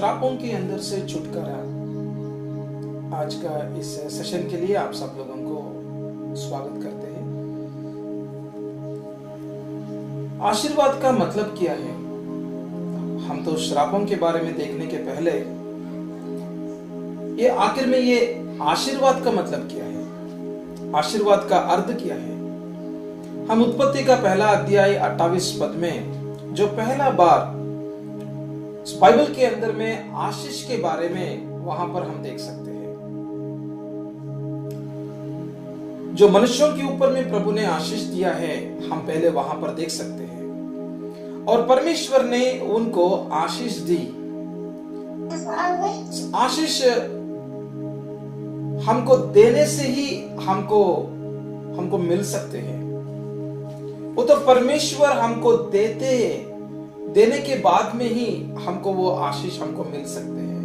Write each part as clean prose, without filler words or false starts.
श्रापों के अंदर से छुटकारा। आज का इस सेशन के लिए आप सब लोगों को स्वागत करते हैं। आशीर्वाद का मतलब क्या है? हम तो श्रापों के बारे में देखने के पहले ये आखिर में ये आशीर्वाद का मतलब क्या है, आशीर्वाद का अर्थ क्या है? हम उत्पत्ति का पहला अध्याय 28 पद में जो पहला बार बाइबल के अंदर में आशीष के बारे में वहां पर हम देख सकते हैं। जो मनुष्यों के ऊपर में प्रभु ने आशीष दिया है, हम पहले वहां पर देख सकते हैं। और परमेश्वर ने उनको आशीष दी। आशीष हमको देने से ही हमको मिल सकते हैं। वो तो परमेश्वर हमको देने के बाद में ही हमको वो आशीष हमको मिल सकते हैं।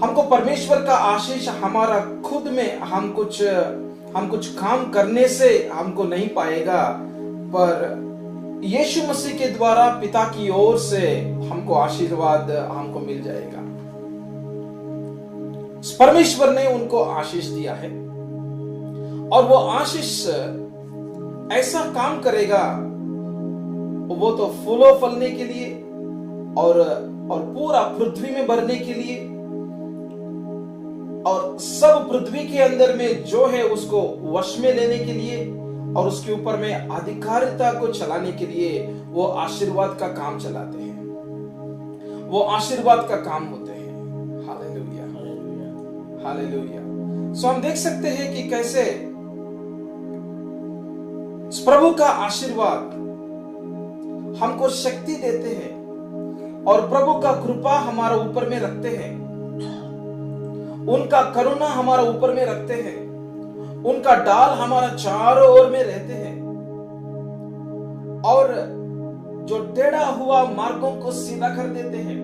हमको परमेश्वर का आशीष हमारा खुद में हम कुछ काम करने से हमको नहीं पाएगा, पर यीशु मसीह के द्वारा पिता की ओर से हमको आशीर्वाद हमको मिल जाएगा। परमेश्वर ने उनको आशीष दिया है और वो आशीष ऐसा काम करेगा, वो तो फूलों फलने के लिए और पूरा पृथ्वी में भरने के लिए और सब पृथ्वी के अंदर में जो है उसको वश में लेने के लिए और उसके ऊपर में अधिकारिता को चलाने के लिए वो आशीर्वाद का काम चलाते हैं। वो आशीर्वाद का काम होते हैं। Hallelujah, hallelujah. सो हम देख सकते हैं कि कैसे प्रभु का आशीर्वाद हमको शक्ति देते हैं और प्रभु का कृपा हमारे ऊपर में रखते हैं, उनका करुणा हमारे ऊपर में रखते हैं, उनका डाल हमारा चारों ओर में रहते हैं और जो टेढ़ा हुआ मार्गों को सीधा कर देते हैं।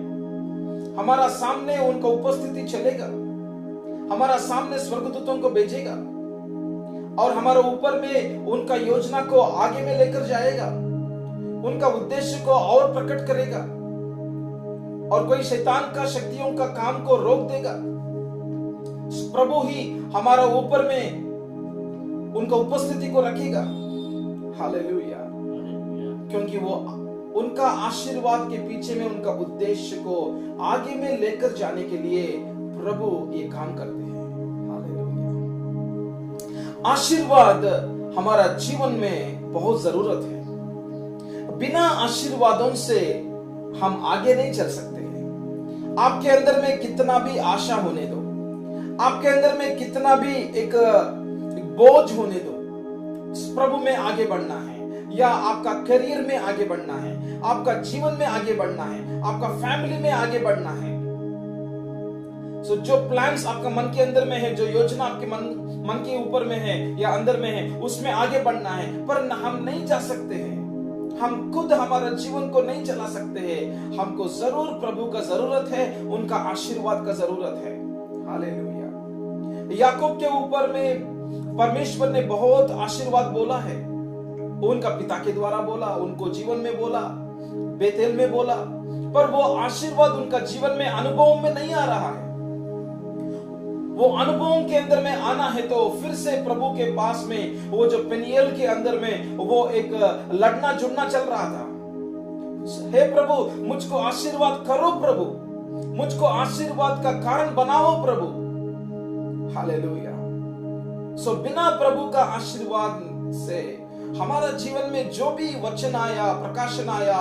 हमारा सामने उनका उपस्थिति चलेगा, हमारा सामने स्वर्गदूतों को भेजेगा और हमारे ऊपर में उनका योजना को आगे में लेकर जाएगा, उनका उद्देश्य को और प्रकट करेगा और कोई शैतान का शक्तियों का काम को रोक देगा। प्रभु ही हमारा ऊपर में उनका उपस्थिति को रखेगा। हालेलुया। क्योंकि वो उनका आशीर्वाद के पीछे में उनका उद्देश्य को आगे में लेकर जाने के लिए प्रभु ये काम करते हैं। हालेलुया। आशीर्वाद हमारा जीवन में बहुत जरूरत है। बिना आशीर्वादों से हम आगे नहीं चल सकते हैं। आपके अंदर में कितना भी आशा होने दो, आपके अंदर में कितना भी एक बोझ होने दो, प्रभु में आगे बढ़ना है या आपका करियर में आगे बढ़ना है, आपका जीवन में आगे बढ़ना है, आपका फैमिली में आगे बढ़ना है। सो जो प्लान्स आपका मन के अंदर में है, जो योजना आपके मन के ऊपर में है या अंदर में है, उसमें आगे बढ़ना है, पर हम नहीं जा सकते हैं। हम खुद हमारा जीवन को नहीं चला सकते हैं। हमको जरूर प्रभु का जरूरत है, उनका आशीर्वाद का जरूरत है। हालेलुया। याकूब के ऊपर में परमेश्वर ने बहुत आशीर्वाद बोला है। उनका पिता के द्वारा बोला, उनको जीवन में बोला, बेतेल में बोला, पर वो आशीर्वाद उनका जीवन में अनुभव में नहीं आ रहा है। वो अनुभवों के अंदर में आना है तो फिर से प्रभु के पास में वो जो पेनियल के अंदर में वो एक लड़ना जुड़ना चल रहा था। हे प्रभु, मुझको आशीर्वाद करो प्रभु, मुझको आशीर्वाद का कारण बनाओ प्रभु। हालेलुया। सो बिना प्रभु का आशीर्वाद से हमारा जीवन में जो भी वचन आया, प्रकाशन आया,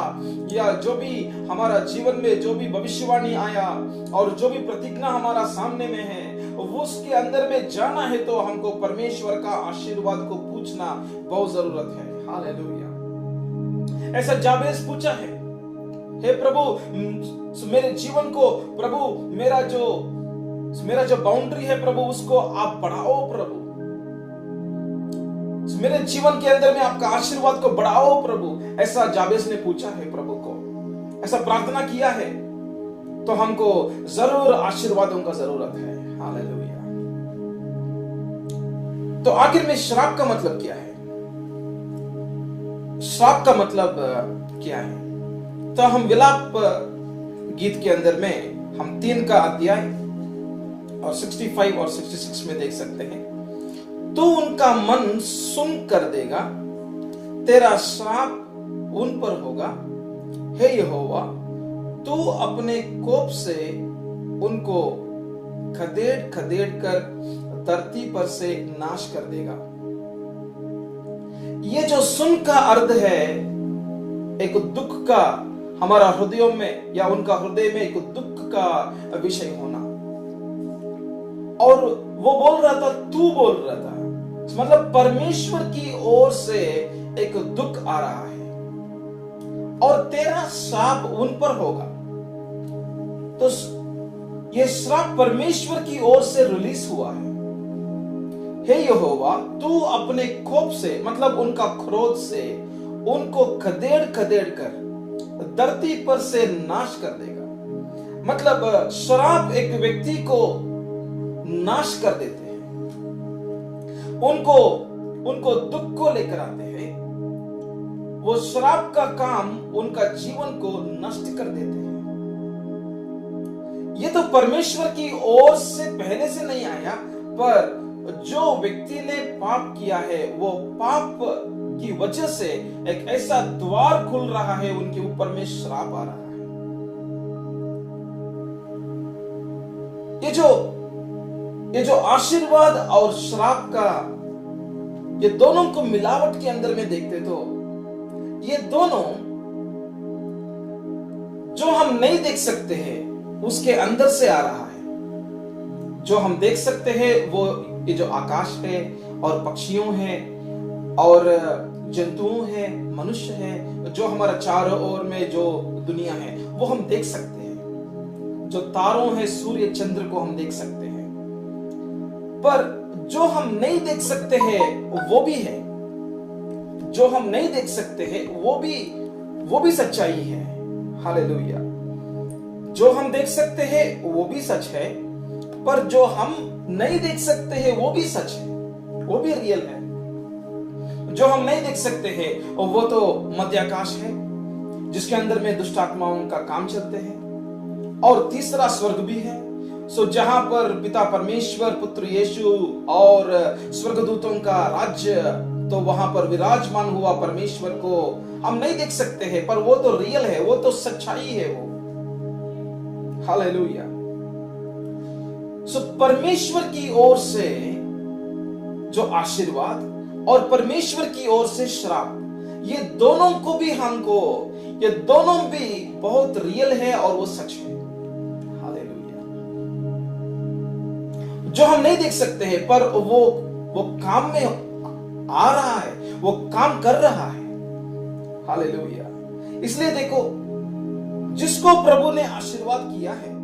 या जो भी हमारा जीवन में जो भी भविष्यवाणी आया और जो भी प्रतिज्ञा हमारा सामने में है, वो उसके अंदर में जाना है तो हमको परमेश्वर का आशीर्वाद को पूछना बहुत जरूरत है। हालेलुया। ऐसा जाबेज पूछा है, हे प्रभु मेरे जीवन को, प्रभु मेरा जो बाउंड्री है प्रभु उसको आप बढ़ाओ प्रभु, मेरे जीवन के अंदर में आपका आशीर्वाद को बढ़ाओ प्रभु। ऐसा जाबेज ने पूछा है प्रभु को, ऐसा प्रार्थना किया है, तो हमको जरूर आशीर्वादों का जरूरत है। हालेलुया। तो आखिर में श्राप का मतलब क्या है? श्राप का मतलब क्या है? तो हम विलाप गीत के अंदर में हम 3 का अध्याय और 65 और 66 में देख सकते हैं। तू उनका मन सुन कर देगा, तेरा श्राप उन पर होगा। हे यहोवा, तू अपने कोप से उनको खदेड़ खदेड़ कर धरती पर से नाश कर देगा। ये जो सुन का अर्थ है एक दुख का, हमारा हृदयों में या उनका हृदय में एक दुख का विषय होना। और वो बोल रहा था, तू बोल रहा था, मतलब परमेश्वर की ओर से एक दुख आ रहा है और तेरा श्राप उन पर होगा। तो ये श्राप परमेश्वर की ओर से रिलीज हुआ है। हे यहोवा, तू अपने कोप से, मतलब उनका क्रोध से उनको खदेड़ खदेड़ कर धरती पर से नाश कर देगा। मतलब श्राप एक व्यक्ति को नाश कर देते हैं, उनको दुख को लेकर आते हैं। वो श्राप का काम उनका जीवन को नष्ट कर देते हैं। ये तो परमेश्वर की ओर से पहले से नहीं आया, पर जो व्यक्ति ने पाप किया है वो पाप की वजह से एक ऐसा द्वार खुल रहा है, उनके ऊपर में श्राप आ रहा है। ये जो आशीर्वाद और श्राप का, ये दोनों को मिलावट के अंदर में देखते तो ये दोनों जो हम नहीं देख सकते हैं उसके अंदर से आ रहा है। जो हम देख सकते हैं वो ये जो आकाश है और पक्षियों हैं और जंतुओं हैं, मनुष्य है, जो हमारा चारों ओर में जो दुनिया है वो हम देख सकते हैं। जो तारों हैं, सूर्य चंद्र को हम देख सकते हैं, पर जो हम नहीं देख सकते हैं वो भी है। जो हम नहीं देख सकते हैं वो भी सच्चाई है। हालेलुया। जो हम देख सकते हैं वो भी सच है, पर जो हम नहीं देख सकते हैं वो भी सच है, वो भी रियल है। जो हम नहीं देख सकते हैं वो तो मध्य आकाश है जिसके अंदर में दुष्ट आत्माओं का काम चलते हैं, और तीसरा स्वर्ग भी है। सो जहां पर पिता परमेश्वर, पुत्र यीशु और स्वर्गदूतों का राज्य, तो वहां पर विराजमान हुआ परमेश्वर को हम नहीं देख सकते हैं, पर वो तो रियल है, वो तो सच्चाई है वो। हालेलुया। सो परमेश्वर की ओर से जो आशीर्वाद और परमेश्वर की ओर से श्राप, ये दोनों को भी हमको, ये दोनों भी बहुत रियल है और वो सच है। हालेलुया। जो हम नहीं देख सकते हैं पर वो काम में आ रहा है, वो काम कर रहा है। हालेलुया। इसलिए देखो, जिसको प्रभु ने आशीर्वाद किया है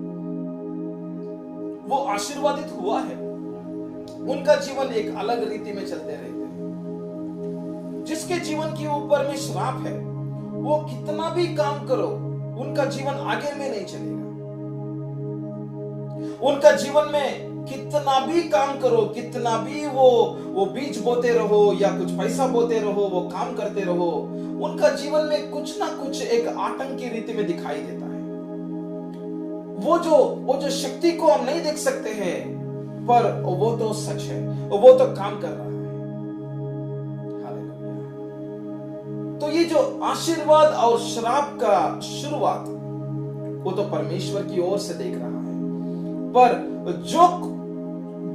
वो आशीर्वादित हुआ है। उनका जीवन एक अलग रीति में चलते रहते हैं। जिसके जीवन के ऊपर में श्राप है, वो कितना भी काम करो उनका जीवन आगे में नहीं चलेगा। उनका जीवन में कितना भी काम करो, कितना भी वो बीज बोते रहो या कुछ पैसा बोते रहो, वो काम करते रहो, उनका जीवन में कुछ ना कुछ एक आतंक की रीति में दिखाई देता है। वो जो शक्ति को हम नहीं देख सकते हैं, पर वो तो सच है, वो तो काम कर रहा है। हालेलुया। तो ये जो आशीर्वाद और श्राप का शुरुआत, वो तो परमेश्वर की ओर से देख रहा है, पर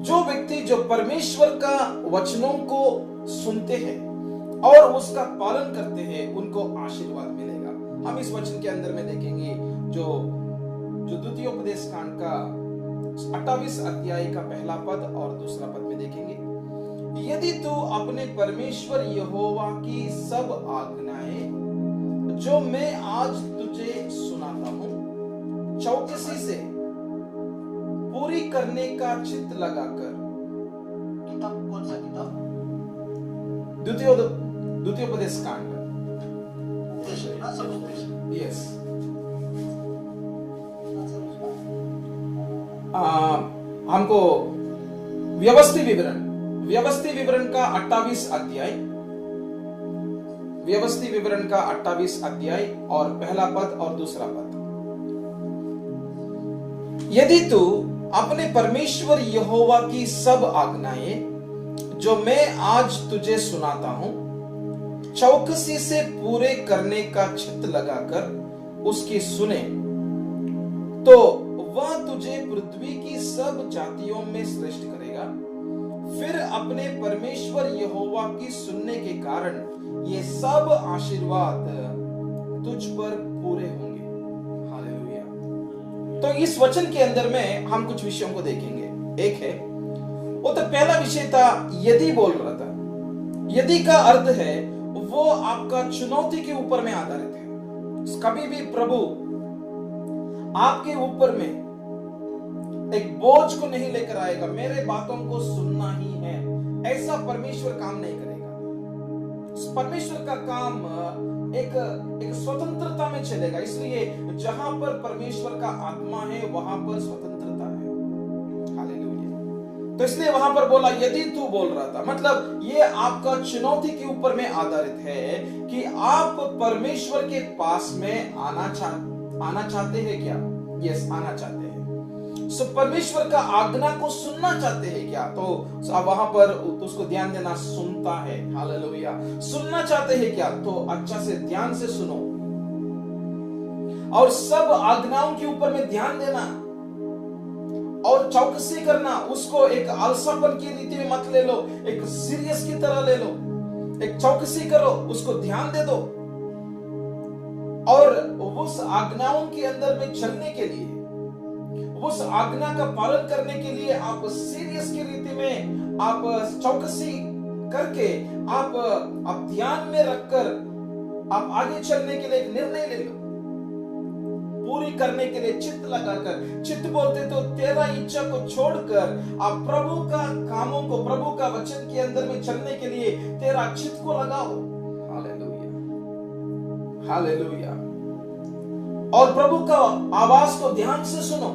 जो व्यक्ति जो परमेश्वर का वचनों को सुनते हैं और उसका पालन करते हैं, उनको आशीर्वाद मिलेगा। हम इस वचन के अंदर में देखेंगे जो द्वितीय उपदेश कांड का 28 अध्याय का पहला पद और दूसरा पद में देखेंगे। यदि तू अपने परमेश्वर यहोवा की सब आज्ञाएं जो मैं आज तुझे सुनाता हूं चौकसी से पूरी करने का चित्त लगाकर। किताब कौन सा किताब? द्वितीय उपदेश कांड। यस। हमको व्यवस्थित विवरण का 28 अध्याय, व्यवस्थित विवरण का 28 अध्याय और पहला पद और दूसरा पद। यदि तू अपने परमेश्वर यहोवा की सब आज्ञाएं जो मैं आज तुझे सुनाता हूं चौकसी से पूरे करने का चित्त लगाकर उसकी सुने, तो वह तुझे पृथ्वी की सब जातियों में श्रेष्ठ करेगा। फिर अपने परमेश्वर यहोवा की सुनने के कारण ये सब आशीर्वाद तुझ पर पूरे होंगे। हालेलुया। तो इस वचन के अंदर में हम कुछ विषयों को देखेंगे। एक है, वो तो पहला विषय था यदि बोल रहा था। यदि का अर्थ है वो आपका चुनौती के ऊपर में आधारित है। कभी भी प्रभु आपके ऊपर में एक बोझ को नहीं लेकर आएगा, मेरे बातों को सुनना ही है, ऐसा परमेश्वर काम नहीं करेगा। परमेश्वर का काम एक स्वतंत्रता में चलेगा। इसलिए जहां पर परमेश्वर का आत्मा है वहां पर स्वतंत्रता है। हालेलुया। तो इसलिए वहां पर बोला यदि तू बोल रहा था, मतलब ये आपका चुनौती के ऊपर में आधारित है कि आप परमेश्वर के पास में आना चाहते हैं क्या? यस, आना चाहते हैं। सो परमेश्वर का आज्ञा को सुनना चाहते हैं क्या? तो वहां पर उसको ध्यान देना, सुनता है। हालेलुया। सुनना चाहते हैं क्या? तो अच्छा से ध्यान से सुनो और सब आज्ञाओं के ऊपर में ध्यान देना और चौकसी करना। उसको एक आलसापन की रीति में मत ले लो, एक सीरियस की तरह ले लो। एक चौकसी करो, उसको ध्यान दे दो और उस आज्ञाओं के अंदर में चलने के लिए, उस आज्ञा का पालन करने के लिए आप सीरियस की रीति में आप चौकसी करके आप ध्यान में रखकर आप आगे चलने के लिए एक निर्णय ले लो, पूरी करने के लिए चित्त लगाकर। चित्त बोलते तो तेरा इच्छा को छोड़कर आप प्रभु का कामों को, प्रभु का वचन के अंदर में चलने के लिए तेरा चित्त को लगाओ। Hallelujah, hallelujah. और प्रभु का आवाज को ध्यान से सुनो।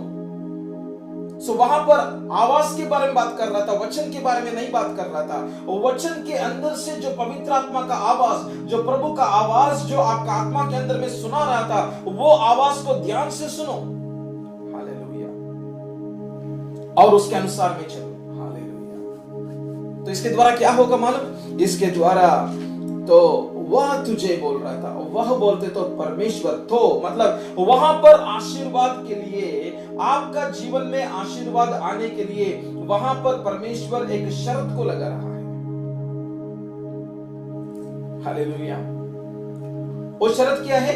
सो वहां पर आवाज के बारे में बात कर रहा था, वचन के बारे में नहीं बात कर रहा था। वचन के अंदर से जो पवित्र आत्मा का आवाज, जो प्रभु का आवाज जो आपका आत्मा के अंदर में सुना रहा था, वो आवाज को ध्यान से सुनो। हालेलुया। और उसके अनुसार में चलो। हालेलुया। तो इसके द्वारा क्या होगा मालूम? इसके द्वारा तो वह तुझे बोल रहा था, वह बोलते तो परमेश्वर, तो मतलब वहां पर आशीर्वाद के लिए, आपका जीवन में आशीर्वाद आने के लिए वहां पर परमेश्वर एक शर्त को लगा रहा है। हालेलुया। वो शर्त क्या है?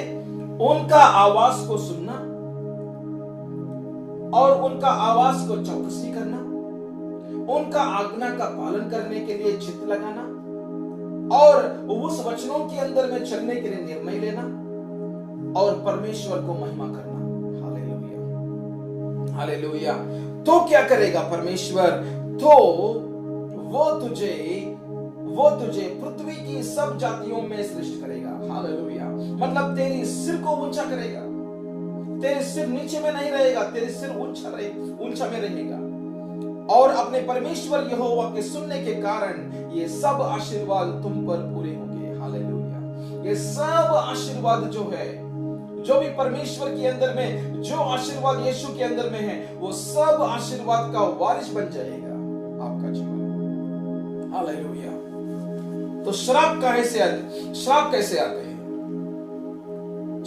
उनका आवाज को सुनना और उनका आवाज को चौकसी करना, उनका आज्ञा का पालन करने के लिए चित्त लगाना और उस वचनों के अंदर में चलने के लिए निर्णय लेना और परमेश्वर को महिमा करना। Hallelujah, hallelujah. तो क्या करेगा परमेश्वर? तो वो तुझे पृथ्वी की सब जातियों में श्रेष्ठ करेगा। हालेलुया। मतलब तेरी सिर को ऊंचा करेगा, तेरे सिर नीचे में नहीं रहेगा, तेरे सिर ऊंचा में रहेगा। और अपने परमेश्वर यहोवा के सुनने के कारण ये सब आशीर्वाद तुम पर पूरे होंगे। हालेलुया। ये सब आशीर्वाद जो है, जो भी परमेश्वर के अंदर में, जो आशीर्वाद यीशु के अंदर में है, वो सब आशीर्वाद का वारिस बन जाएगा आपका जीवन। हालेलुया। तो श्राप कैसे आते हैं?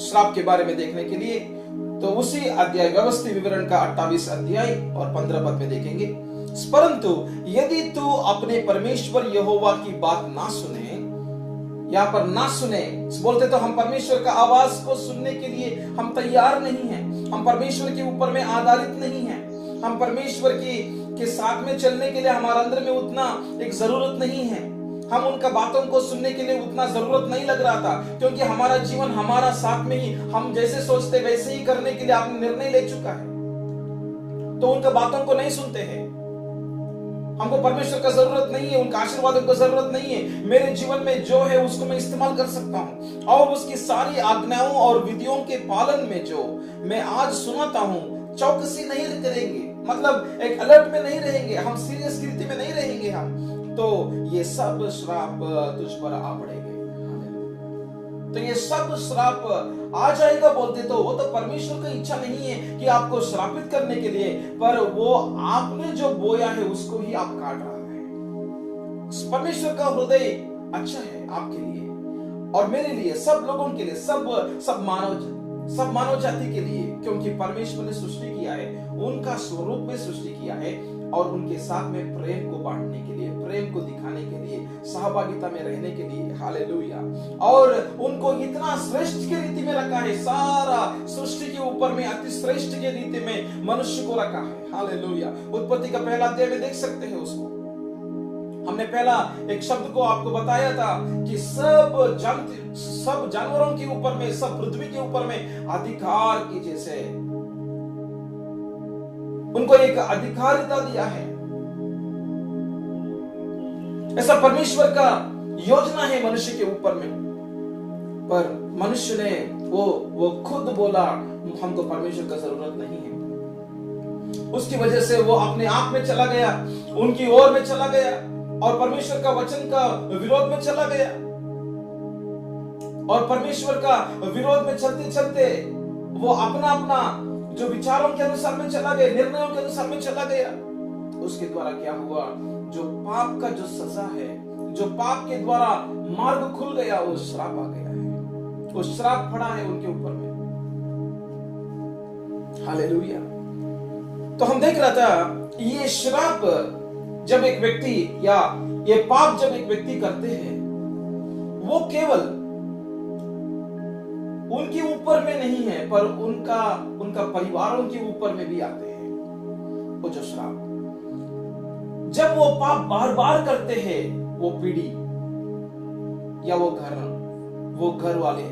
श्राप के बारे में देखने के लिए तो उसी अध्याय व्यवस्थित विवरण का 28 अध्याय और 15 पद में देखेंगे। परंतु यदि तू अपने परमेश्वर यहोवा की बात ना सुने, यहाँ पर ना सुने बोलते तो हम परमेश्वर का आवाज को सुनने के लिए हम तैयार नहीं हैं, हम परमेश्वर के ऊपर में आधारित नहीं हैं, हम परमेश्वर के साथ में चलने के लिए हमारे अंदर में उतना एक जरूरत नहीं है, हम उनका बातों को सुनने के लिए उतना जरूरत नहीं लग रहा था, क्योंकि हमारा जीवन हमारा साथ में ही, हम जैसे सोचते वैसे ही करने के लिए आपने निर्णय ले चुका है, तो उनका बातों को नहीं सुनते हैं। हमको परमेश्वर का जरूरत नहीं है, उनका आशीर्वादों को जरूरत नहीं है। मेरे जीवन में जो है उसको मैं इस्तेमाल कर सकता हूं और उसकी सारी आज्ञाओं और विधियों के पालन में जो मैं आज सुनाता हूं, चौकसी नहीं करेंगे, मतलब एक अलर्ट में नहीं रहेंगे, हम सीरियस स्थिति में नहीं रहेंगे हम, तो ये सब श्राप तुझ पर आ पड़ेंगे। तो ये सब श्राप आ जाएगा बोलते, तो वो तो परमेश्वर की इच्छा नहीं है कि आपको श्रापित करने के लिए, पर वो आपने जो बोया है उसको ही आप काट रहा है। परमेश्वर का हृदय अच्छा है आपके लिए और मेरे लिए, सब लोगों के लिए, सब मानव जाति के लिए, क्योंकि परमेश्वर ने सृष्टि किया है, उनका स्वरूप में सृष्टि किया है और उनके साथ में प्रेम को बांटने के लिए, प्रेम को दिखाने के लिए, सहभागिता में रहने के लिए। हालेलुया। और उनको इतना श्रेष्ठ की रीति में रखा है, सारा सृष्टि के ऊपर में अति श्रेष्ठ की रीति में मनुष्य को रखा है। हालेलुया। उत्पत्ति का पहला अध्याय में देख सकते हैं उसको। हमने पहला एक शब्द को आपको बताया था कि सब जानवरों के ऊपर में, सब पृथ्वी के ऊपर में अधिकार की जैसे उनको एक अधिकारिता दिया है। ऐसा परमेश्वर का योजना है मनुष्य के ऊपर में, पर मनुष्य ने वो खुद बोला हमको परमेश्वर का जरूरत नहीं है। उसकी वजह से वो अपने आप में चला गया, उनकी ओर में चला गया और परमेश्वर का वचन का विरोध में चला गया और परमेश्वर का विरोध में चलते चलते वो अपना जो विचारों के अनुसार में चला गया, निर्णयों के अनुसार में चला गया। उसके द्वारा क्या हुआ, जो पाप का जो सजा है, जो पाप के द्वारा मार्ग खुल गया, वो श्राप आ गया है, वो श्राप पड़ा है उनके ऊपर में। हालेलुया। तो हम देख रहा था ये श्राप जब एक व्यक्ति या ये पाप जब एक व्यक्ति करते हैं, वो केवल उनके ऊपर में नहीं है, पर उनका परिवारों के ऊपर में भी आते हैं वो जो श्राप। जब वो पाप बार बार करते हैं, वो पीढ़ी या वो घर वाले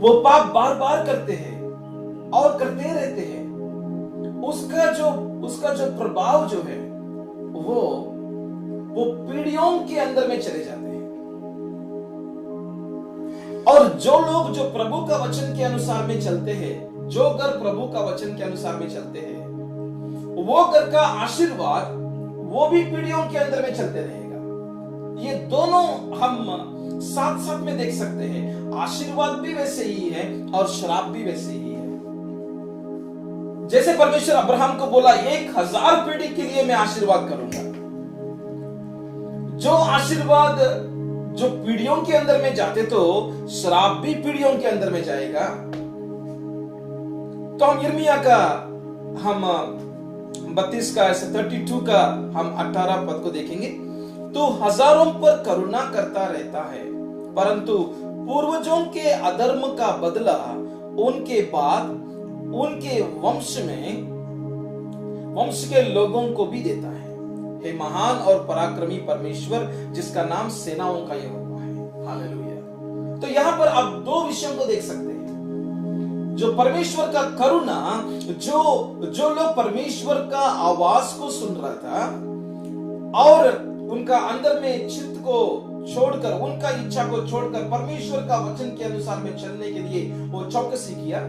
वो पाप बार बार करते हैं और करते रहते हैं, उसका जो प्रभाव जो है वो पीढ़ियों के अंदर में चले जाते हैं। और जो लोग जो प्रभु का वचन के अनुसार में चलते हैं, जो घर प्रभु का वचन के अनुसार में चलते हैं, वो घर का आशीर्वाद वो भी पीढ़ियों के अंदर में चलते रहेगा। ये दोनों हम साथ साथ में देख सकते हैं। आशीर्वाद भी वैसे ही है और श्राप भी वैसे ही है। जैसे परमेश्वर अब्राहम को बोला 1000 पीढ़ी के लिए मैं आशीर्वाद करूंगा, जो आशीर्वाद जो पीढ़ियों के अंदर में जाते, तो श्राप भी पीढ़ियों के अंदर में जाएगा। तो हम यिर्मयाह का हम 32 का 32 का हम 18 पद को देखेंगे। तो हजारों पर करुणा करता रहता है, परंतु पूर्वजों के अधर्म का बदला उनके बाद उनके वंश के लोगों को भी देता है। हे महान और पराक्रमी परमेश्वर, जिसका नाम सेनाओं का यहोवा है। हालेलुया। तो यहां पर आप दो विषयों को देख सकते हैं। जो परमेश्वर का करुणा, जो लोग परमेश्वर का आवाज को सुन रहा था और उनका अंदर में चित्त को छोड़कर, उनका इच्छा को छोड़कर परमेश्वर का वचन के अनुसार में चलने के लिए वो चौकसी किया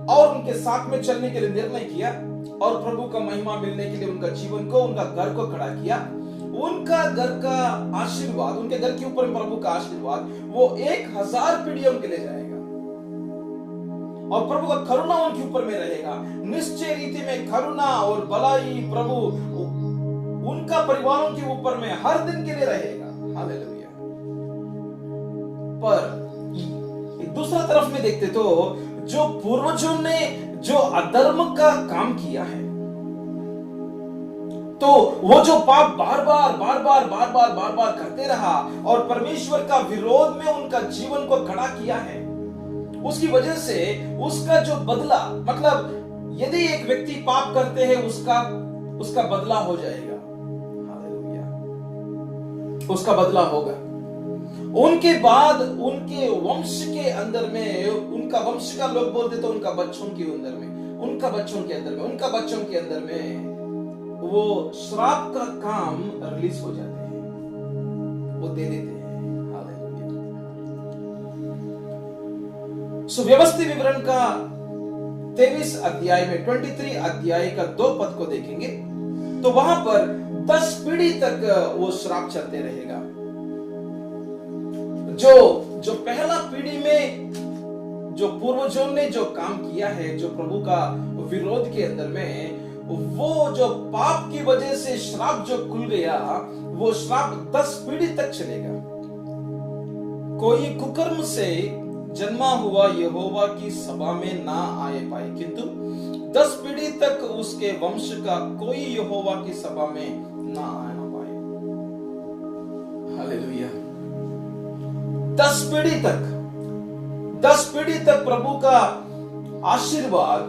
और उनके साथ में चलने के लिए निर्णय किया और प्रभु का महिमा मिलने के लिए उनका जीवन को, उनका घर को खड़ा किया। उनका घर का आशीर्वाद, उनके घर के ऊपर प्रभु का आशीर्वाद वो 1000 पीढ़ियों के लिए जाएगा और प्रभु का करुणा उनके ऊपर में रहेगा। निश्चय रीति में करुणा और भलाई प्रभु उनका परिवारों के ऊपर में हर दिन के लिए रहेगा। हालेलुया। पर दूसरा तरफ में देखते तो जो पूर्वजों ने जो अधर्म का काम किया है, तो वो जो पाप बार बार करते रहा और परमेश्वर का विरोध में उनका जीवन को खड़ा किया है, उसकी वजह से उसका जो बदला, मतलब यदि एक व्यक्ति पाप करते हैं उसका बदला हो जाएगा। हालेलुया। उसका बदला होगा। उनके बाद उनके वंश के अंदर में, उनका वंश का लोग बोलते तो उनका बच्चों के अंदर में, उनका बच्चों के अंदर में वो श्राप का काम रिलीज हो जाते हैं, वो दे देते हैं। हालेलुया। सुव्यवस्थित विवरण का 23 अध्याय में 23 अध्याय का 2 पद को देखेंगे तो वहां पर 10 पीढ़ी तक वो श्राप चलते रहेगा। जो जो पहला पीढ़ी में जो पूर्वजों ने जो काम किया है, जो प्रभु का विरोध के अंदर में, वो जो पाप की वजह से श्राप जो खुल गया, वो श्राप 10 पीढ़ी तक चलेगा। कोई कुकर्म से जन्मा हुआ यहोवा की सभा में ना आए पाए, किंतु 10 पीढ़ी तक उसके वंश का कोई यहोवा की सभा में ना आना पाए। हालेलुया। 10 पीढ़ी तक, 10 पीढ़ी तक प्रभु का आशीर्वाद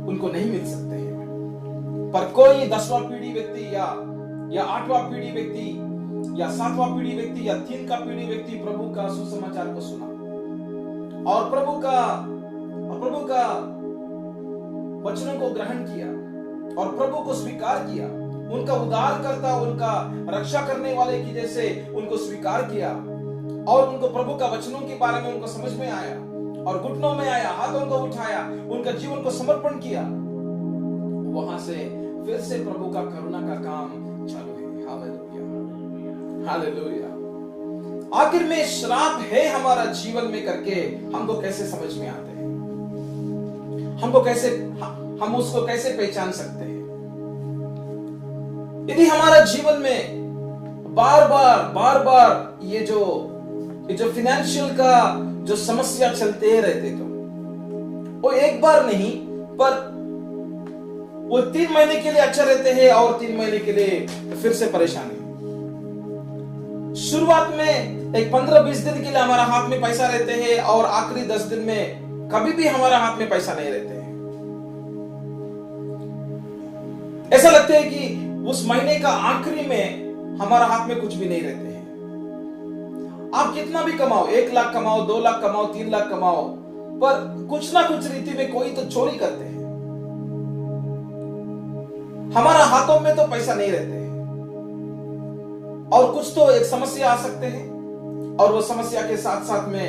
उनको नहीं मिल सकते हैं। पर कोई 10वां पीढ़ी व्यक्ति या 8वां पीढ़ी व्यक्ति या 7वां पीढ़ी व्यक्ति या 3 का पीढ़ी व्यक्ति प्रभु का सुसमाचार को सुना और प्रभु का वचनों को ग्रहण किया और प्रभु को स्वीकार किया, उनका उद्धारकर्ता, उनका रक्षा करने वाले की जैसे उनको स्वीकार किया और उनको प्रभु का वचनों के बारे में उनको समझ में आया और घुटनों में आया, हाथों को उठाया, उनका जीवन को समर्पण किया, वहां से फिर से प्रभु का करुणा का काम चालू है। Hallelujah, hallelujah. आखिर में श्राप है हमारा जीवन में करके हमको कैसे समझ में आते हैं, हम उसको कैसे पहचान सकते हैं? यदि हमारा जीवन में बार बार ये जो फिनेंशियल का जो समस्या चलते रहते, तो वो एक बार नहीं, पर वो 3 महीने के लिए अच्छा रहते हैं और 3 महीने के लिए फिर से परेशानी। शुरुआत में एक 15-20 दिन के लिए हमारा हाथ में पैसा रहते हैं और आखिरी 10 दिन में कभी भी हमारा हाथ में पैसा नहीं रहते हैं। ऐसा लगता है कि उस महीने का आखिरी में हमारा हाथ में कुछ भी नहीं रहते हैं। आप कितना भी कमाओ, 1 लाख कमाओ, 2 लाख कमाओ, 3 लाख कमाओ, पर कुछ ना कुछ रीति में कोई तो चोरी करते हैं। हमारा हाथों में तो पैसा नहीं रहते हैं और कुछ तो एक समस्या आ सकते हैं और वो समस्या के साथ साथ में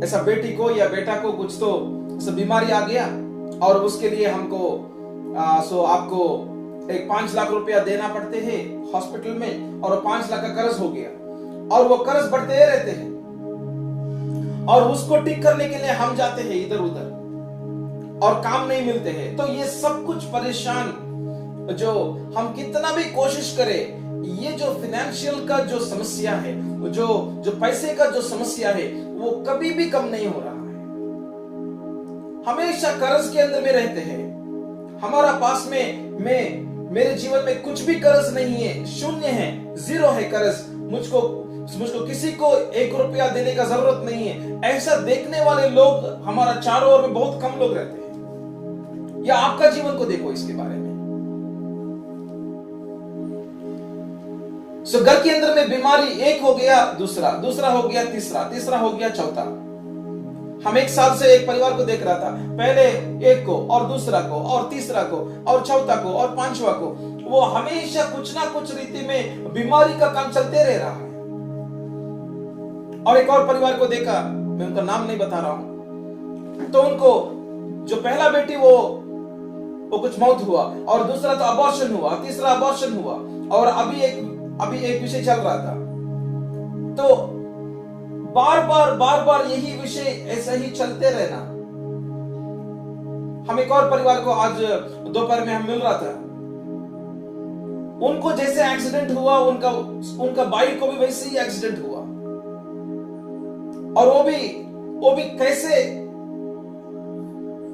ऐसा बेटी को या बेटा को कुछ तो ऐसा बीमारी आ गया और उसके लिए हमको आपको एक 5 लाख रुपया देना पड़ते हैं हॉस्पिटल में और 5 लाख का कर्ज हो गया और वो कर्ज बढ़ते रहते हैं और उसको ठीक करने के लिए हम जाते हैं इधर उधर और काम नहीं मिलते हैं। तो ये सब कुछ परेशान, जो हम कितना भी कोशिश करें, ये जो फाइनेंशियल का जो समस्या है, जो पैसे का जो समस्या है, वो कभी भी कम नहीं हो रहा है। हमेशा कर्ज के अंदर में रहते हैं। हमारा पास में मेरे जीवन में कुछ भी कर्ज नहीं है, शून्य है, 0 है कर्ज। मुझको किसी को 1 रुपया देने का जरूरत नहीं है। ऐसा देखने वाले लोग हमारा चारों ओर में बहुत कम लोग रहते हैं। या आपका जीवन को देखो इसके बारे में। घर के अंदर में बीमारी, 1 हो गया, दूसरा हो गया, तीसरा हो गया, चौथा। हम 1 साल से एक परिवार को देख रहा था, पहले 1 को और दूसरा को और तीसरा को और चौथा को और 5वां को। वो हमेशा कुछ ना कुछ रीति में बीमारी का काम चलते रह रहा है। और एक और परिवार को देखा, मैं उनका नाम नहीं बता रहा हूं, तो उनको जो पहला बेटी वो कुछ मौत हुआ और दूसरा तो अबॉर्शन हुआ, तीसरा अबॉर्शन हुआ और अभी एक विषय चल रहा था। तो बार बार यही विषय ऐसा ही चलते रहना। हम एक और परिवार को आज दोपहर में हम मिल रहा था, उनको जैसे एक्सीडेंट हुआ, उनका बाइक को भी वैसे ही एक्सीडेंट हुआ और वो भी कैसे,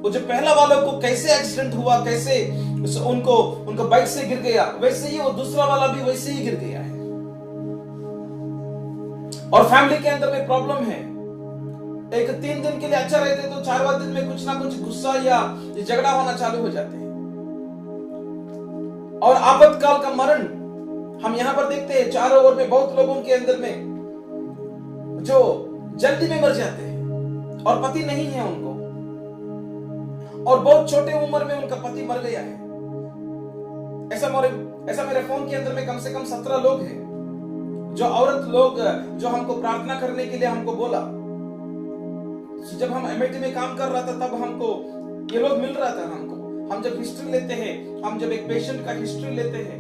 वो जो पहला वालों को कैसे एक्सीडेंट हुआ, कैसे उनका बाइक से गिर गया, वैसे ही वो दूसरा वाला भी वैसे ही गिर गया है। और फैमिली के अंदर में प्रॉब्लम है। एक 3 दिन के लिए अच्छा रहते तो 4वां दिन में कुछ ना कुछ गुस्सा या झगड़ा होना चालू हो जाते हैं। और आपातकाल का मरण हम यहां पर देखते हैं। चारों ओर में बहुत लोगों के अंदर में जो जल्दी में मर जाते हैं और पति नहीं है उनको, और बहुत छोटे उम्र में उनका पति मर गया है। ऐसा मेरे फोन के अंदर में कम से कम 17 लोग हैं, जो औरत लोग जो हमको प्रार्थना करने के लिए हमको बोला। जब हम एमआईटी में काम कर रहा था तब हमको ये लोग मिल रहा था। हम जब हिस्ट्री लेते हैं, हम जब एक पेशेंट का हिस्ट्री लेते हैं,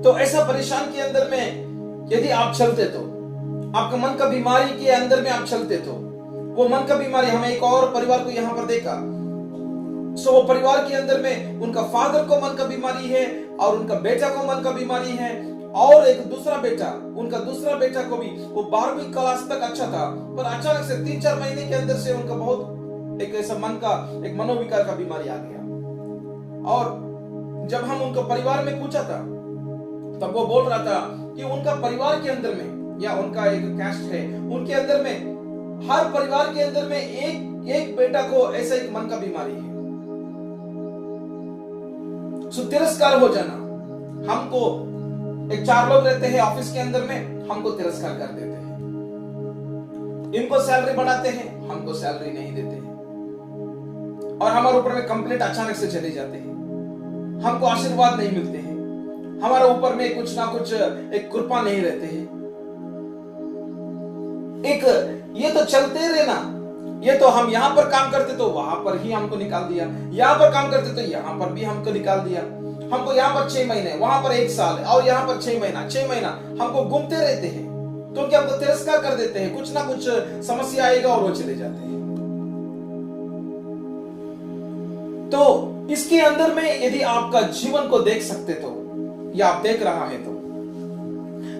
तो ऐसा परेशान के अंदर में यदि आप चलते तो, आपका मन का बीमारी के अंदर में आप चलते तो, वो मन का बीमारी, हमें एक और परिवार को यहां पर देखा, वो परिवार के अंदर में उनका फादर को मन का बीमारी है और उनका बेटा को मन का बीमारी है, और एक दूसरा बेटा, उनका दूसरा बेटा को भी, वो 12वीं क्लास तक अच्छा था, पर अचानक से 3-4 महीने के अंदर से उनका बहुत एक ऐसा मन का, एक मनोविकार का बीमारी आ गया। और जब हम उनका परिवार में पूछा था, तब वो बोल रहा था कि उनका परिवार के अंदर में, या उनका एक कैस्ट है, उनके अंदर में, हर परिवार के अंदर में एक बेटा को ऐसा एक मन का बीमारी है। तिरस्कार हो जाना, हमको एक 4 लोग रहते हैं ऑफिस के अंदर में, हमको तिरस्कार कर देते हैं, इनको सैलरी बढ़ाते हैं, हमको सैलरी नहीं देते हैं, और हमारे ऊपर में कंप्लेंट अचानक से चले जाते हैं, हमको आशीर्वाद नहीं मिलते हैं, हमारे ऊपर में कुछ ना कुछ एक कृपा नहीं रहते हैं। एक ये तो चलते रहना, ये तो हम यहां पर काम करते तो वहां पर ही हमको निकाल दिया, यहां पर काम करते तो यहां पर भी हमको निकाल दिया, हमको यहां पर 6 महीने, वहां पर 1 साल, और यहां पर 6 महीना हमको घूमते रहते हैं, क्योंकि हमको तिरस्कार कर देते हैं, कुछ ना कुछ समस्या आएगा और वो चले जाते हैं। तो इसके अंदर में यदि आपका जीवन को देख सकते तो, या आप देख रहा है तो,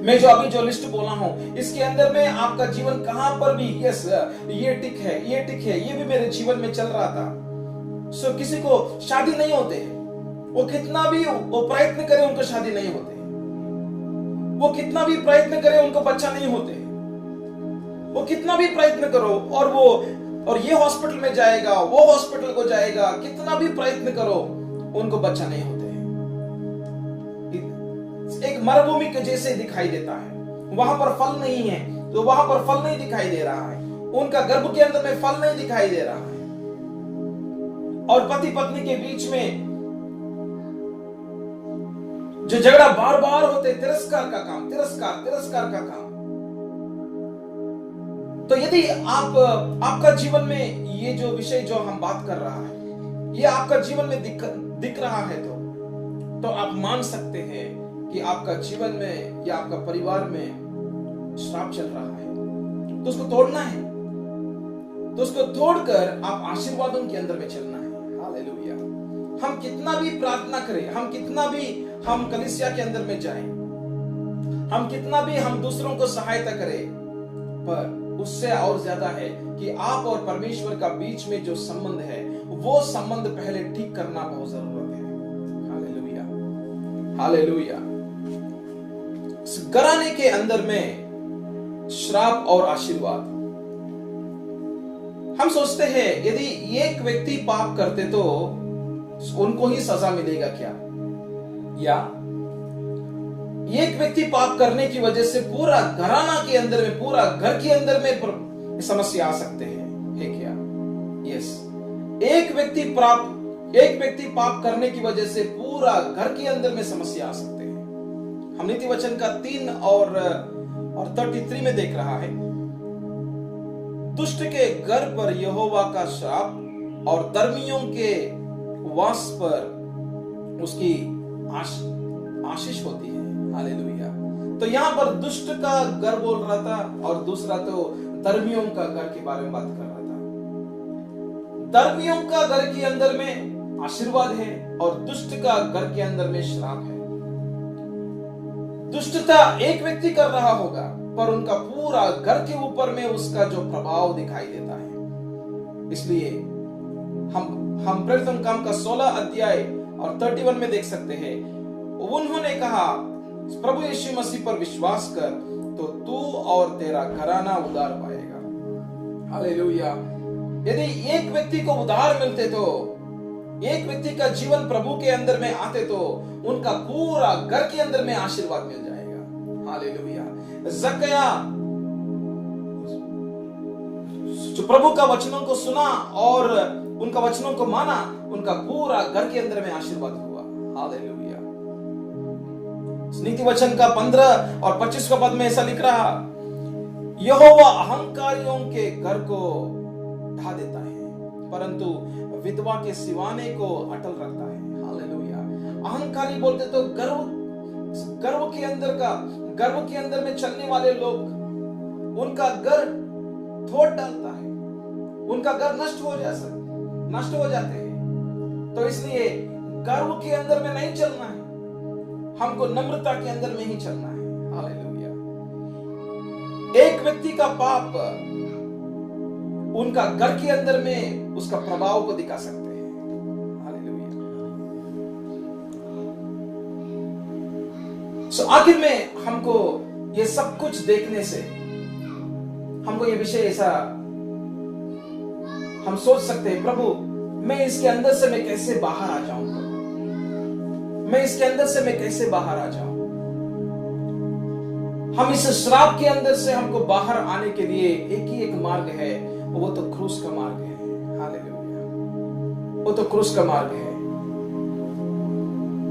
मैं जो अभी जो लिस्ट बोला हूं, इसके अंदर में आपका जीवन कहां पर भी, यस ये टिक है, ये टिक है, ये भी मेरे जीवन में चल रहा था। किसी को शादी नहीं होते है, वो कितना भी वो प्रयत्न करे उनको शादी नहीं होते, वो कितना भी प्रयत्न करे उनको बच्चा नहीं होते, वो कितना भी प्रयत्न करो, और ये हॉस्पिटल में जाएगा, वो हॉस्पिटल को जाएगा, कितना भी प्रयत्न करो उनको बच्चा नहीं होते। एक मरुभूमि के जैसे दिखाई देता है, वहां पर फल नहीं है, तो वहां पर फल नहीं दिखाई दे रहा है, उनका गर्भ के अंदर में फल नहीं दिखाई दे रहा है, और पति पत्नी के बीच में जो झगड़ा बार बार होते, तिरस्कार का काम, तिरस्कार का काम। तो यदि आपका जीवन में ये जो विषय जो हम बात कर रहा है, ये आपका जीवन में दिख रहा है, तो आप मान सकते हैं कि आपका जीवन में या आपका परिवार में श्राप चल रहा है, तो उसको तोड़ना है, तो उसको तोड़कर आप आशीर्वादों के अंदर में चलना है। हालेलुया। हम कितना भी प्रार्थना करें, हम कितना भी हम कलीसिया के अंदर में जाएं, हम कितना भी हम दूसरों को सहायता करें, पर उससे और ज्यादा है कि आप और परमेश्वर का बीच में जो संबंध है, वो संबंध पहले ठीक करना बहुत जरूरत है। Hallelujah, hallelujah. घराने के अंदर में श्राप और आशीर्वाद, हम सोचते हैं यदि एक व्यक्ति पाप करते तो उनको ही सजा मिलेगा क्या, या एक व्यक्ति पाप करने की वजह से पूरा घराना के अंदर में, पूरा घर के अंदर में समस्या आ सकते हैं, है क्या? यस, एक व्यक्ति पाप करने की वजह से पूरा घर के अंदर में समस्या आ सकते हैं। हम नीति वचन का 3 और 33 में देख रहा है, दुष्ट के घर पर यहोवा का श्राप और धर्मियों के वास पर उसकी आशीष होती है। हालेलुया। तो यहां पर दुष्ट का घर बोल रहा था, और दूसरा तो धर्मियों का घर के बारे में बात कर रहा था। धर्मियों का घर के अंदर में आशीर्वाद है, और दुष्ट का घर के अंदर में श्राप है। दुष्टता एक व्यक्ति कर रहा होगा, पर उनका पूरा घर के ऊपर में उसका जो प्रभाव दिखाई देता है। इसलिए हम प्रथम काम का 16 अध्याय और 31 में देख सकते हैं, उन्होंने कहा प्रभु यीशु मसीह पर विश्वास कर तो तू और तेरा घराना उद्धार पाएगा। हालेलुया। यदि एक व्यक्ति को उद्धार मिलते तो, एक व्यक्ति का जीवन प्रभु के अंदर में आते तो उनका पूरा घर के अंदर में आशीर्वाद मिल जाएगा। हालेलुया। जकरिया जो प्रभु का वचनों को सुना और उनका वचनों को माना, उनका पूरा घर के अंदर में आशीर्वाद हुआ। हालेलुया। नीति वचन का 15 और 25 का पद में ऐसा लिख रहा, यहोवा अहंकारियों के घर को ढा देता है, परंतु विधवा के सिवाने को अटल रखता है। हालेलुया। अहंकारी बोलते तो गर्व के अंदर का गर्व के अंदर में चलने वाले लोग, उनका घर तोड़ डालता है, उनका घर नष्ट हो जाते हैं। तो इसलिए गर्व के अंदर में नहीं चलना है, हमको नम्रता के अंदर में ही चलना है। हालेलुया। एक व्यक्ति का पाप उनका घर के अंदर में उसका प्रभाव को दिखा सकते हैं। हालेलुया। सो आखिर में हमको ये सब कुछ देखने से हमको ये विषय ऐसा हम सोच सकते हैं, प्रभु मैं इसके अंदर से मैं कैसे बाहर आ जाऊं, मैं इसके अंदर से मैं कैसे बाहर आ जाऊं। हम इस श्राप के अंदर से हमको बाहर आने के लिए एक ही एक मार्ग है, वो तो क्रूस का मार्ग है। हालेलुया। वो तो क्रूस का मार्ग है।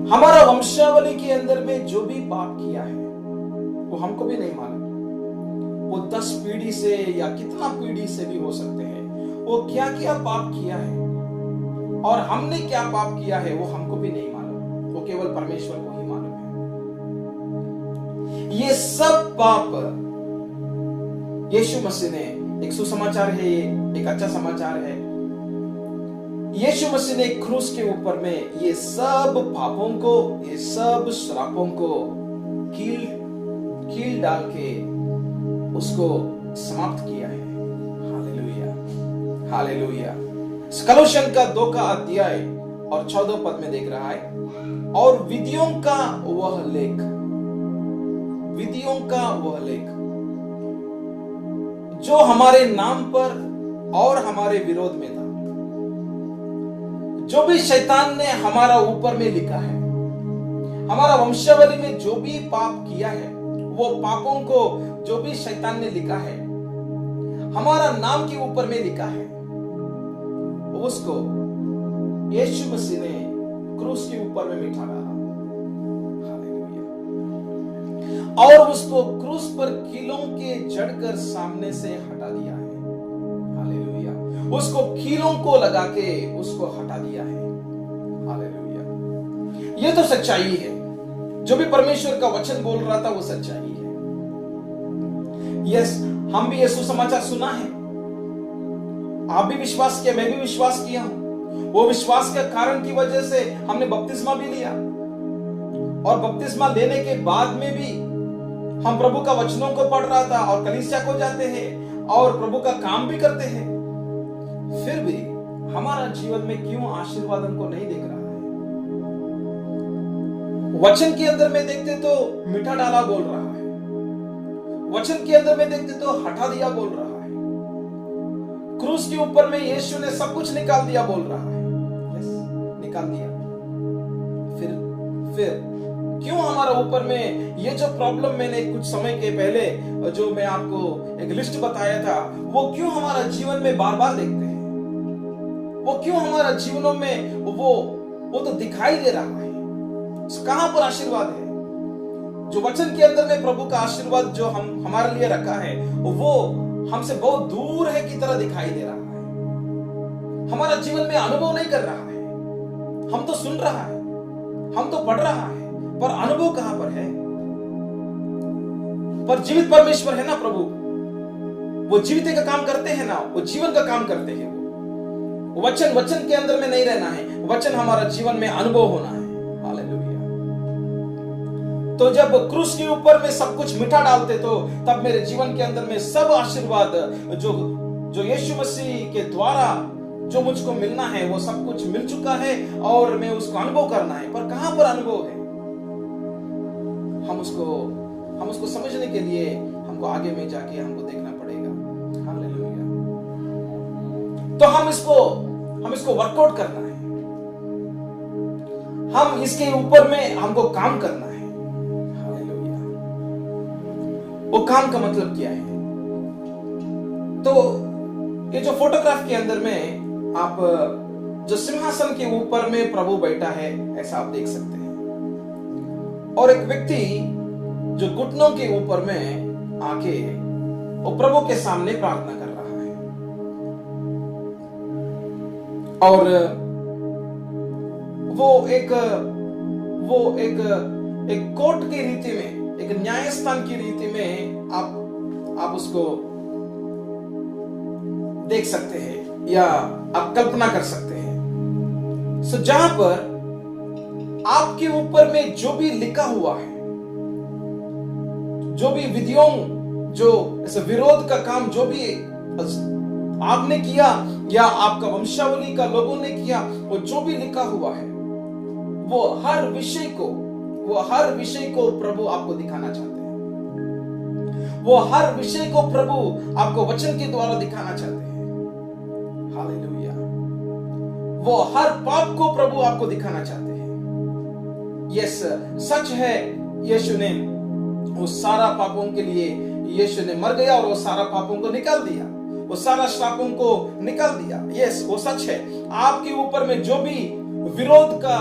हमारा वंशावली के अंदर में जो भी पाप किया है वो हमको भी नहीं मालूम, वो 10 पीढ़ी से या कितना पीढ़ी से भी हो सकते हैं। वो क्या क्या पाप किया है और हमने क्या पाप किया है वो हमको भी नहीं मालूम, वो केवल परमेश्वर को ही मालूम है। ये सब पाप यीशु मसीह ने, एक सुसमाचार है, ये एक अच्छा समाचार है, यीशु मसीह ने क्रूस के ऊपर में ये सब पापों को, ये सब श्रापों को कील डाल के उसको समाप्त किया है। Hallelujah, hallelujah. कलोसियन का 2 का अध्याय और 14 पद में देख रहा है, और विधियों का वह लेख, विधियों का वह लेख जो हमारे नाम पर और हमारे विरोध में था, जो भी शैतान ने हमारा ऊपर में लिखा है, हमारा वंशावली में जो भी पाप किया है, वो पापों को जो भी शैतान ने लिखा है, हमारा नाम के ऊपर में लिखा है, उसको यीशु मसीह ने क्रूस के ऊपर में मिटा डाला। और उसको क्रूस पर कीलों के जड़कर सामने से हटा दिया है। हालेलुया। उसको कीलों को लगा के उसको हटा दिया है। हालेलुया। ये तो सच्चाई है, जो भी परमेश्वर का वचन बोल रहा था वो सच्चाई है। यस, हम भी यीशु समाचार सुना है, आप भी विश्वास किया, मैं भी विश्वास किया हूं। वो विश्वास के कारण की वजह से हमने बपतिस्मा भी लिया, और बपतिस्मा लेने के बाद में भी हम प्रभु का वचनों को पढ़ रहा था और कलीसिया को जाते हैं और प्रभु का काम भी करते हैं। फिर भी हमारा जीवन में क्यों आशीर्वाद हमको नहीं दिख रहा है? वचन के अंदर में देखते तो मिठा डाला बोल रहा है, वचन के अंदर में देखते तो हटा दिया बोल रहा है, क्रूस के ऊपर में यीशु ने सब कुछ निकाल दिया बोल रहा है। यस, निकाल दिया। फिर क्यों हमारा ऊपर में ये जो प्रॉब्लम मैंने कुछ समय के पहले जो मैं आपको एक लिस्ट बताया था, वो क्यों हमारा जीवन में बार बार देखते हैं? वो क्यों हमारा जीवनों में वो तो दिखाई दे रहा है। कहां पर आशीर्वाद है? जो वचन के अंदर में प्रभु का आशीर्वाद जो हम हमारे लिए रखा है, वो हमसे बहुत दूर है की तरह दिखाई दे रहा है। हमारा जीवन में अनुभव नहीं कर रहा है। हम तो सुन रहा है, हम तो पढ़ रहा है, पर अनुभव कहां पर है? पर जीवित परमेश्वर है ना प्रभु, वो जीवित का काम करते हैं ना, वो जीवन का काम करते हैं। वचन के अंदर में नहीं रहना है, वचन हमारा जीवन में अनुभव होना है। हालेलुया। तो जब क्रूस के ऊपर में सब कुछ मिठा डालते तो तब मेरे जीवन के अंदर में सब आशीर्वाद जो यीशु मसीह के द्वारा जो मुझको मिलना है वो सब कुछ मिल चुका है और मैं उसको अनुभव करना है। पर कहां पर अनुभव है? हम उसको समझने के लिए हमको आगे में जाके हमको देखना पड़ेगा। हालेलुया। तो हम इसको वर्कआउट करना है, हम इसके ऊपर में हमको काम करना है। हालेलुया। वो काम का मतलब क्या है? तो ये जो फोटोग्राफ के अंदर में आप जो सिंहासन के ऊपर में प्रभु बैठा है ऐसा आप देख सकते हैं, और एक व्यक्ति जो घुटनों के ऊपर में आके वो प्रभु के सामने प्रार्थना कर रहा है, और वो एक कोर्ट की रीति में एक न्यायस्थान की रीति में आप उसको देख सकते हैं या आप कल्पना कर सकते हैं। सो जहां पर आपके ऊपर में जो भी लिखा हुआ है, जो भी विधियों, जो ऐसे विरोध का काम जो भी आपने किया या आपका वंशावली का लोगों ने किया, वो जो भी लिखा हुआ है, वो हर विषय को प्रभु आपको दिखाना चाहते हैं। वो हर विषय को प्रभु आपको वचन के द्वारा दिखाना चाहते हैं। हालेलुया। वो हर पाप को प्रभु आपको दिखाना चाहते हैं। यस, सच है, यीशु ने वो सारा पापों के लिए यीशु ने मर गया और वो सारा पापों को निकाल दिया, वो सारा श्रापों को निकाल दिया। यस, वो सच है। आपके ऊपर में जो भी विरोध का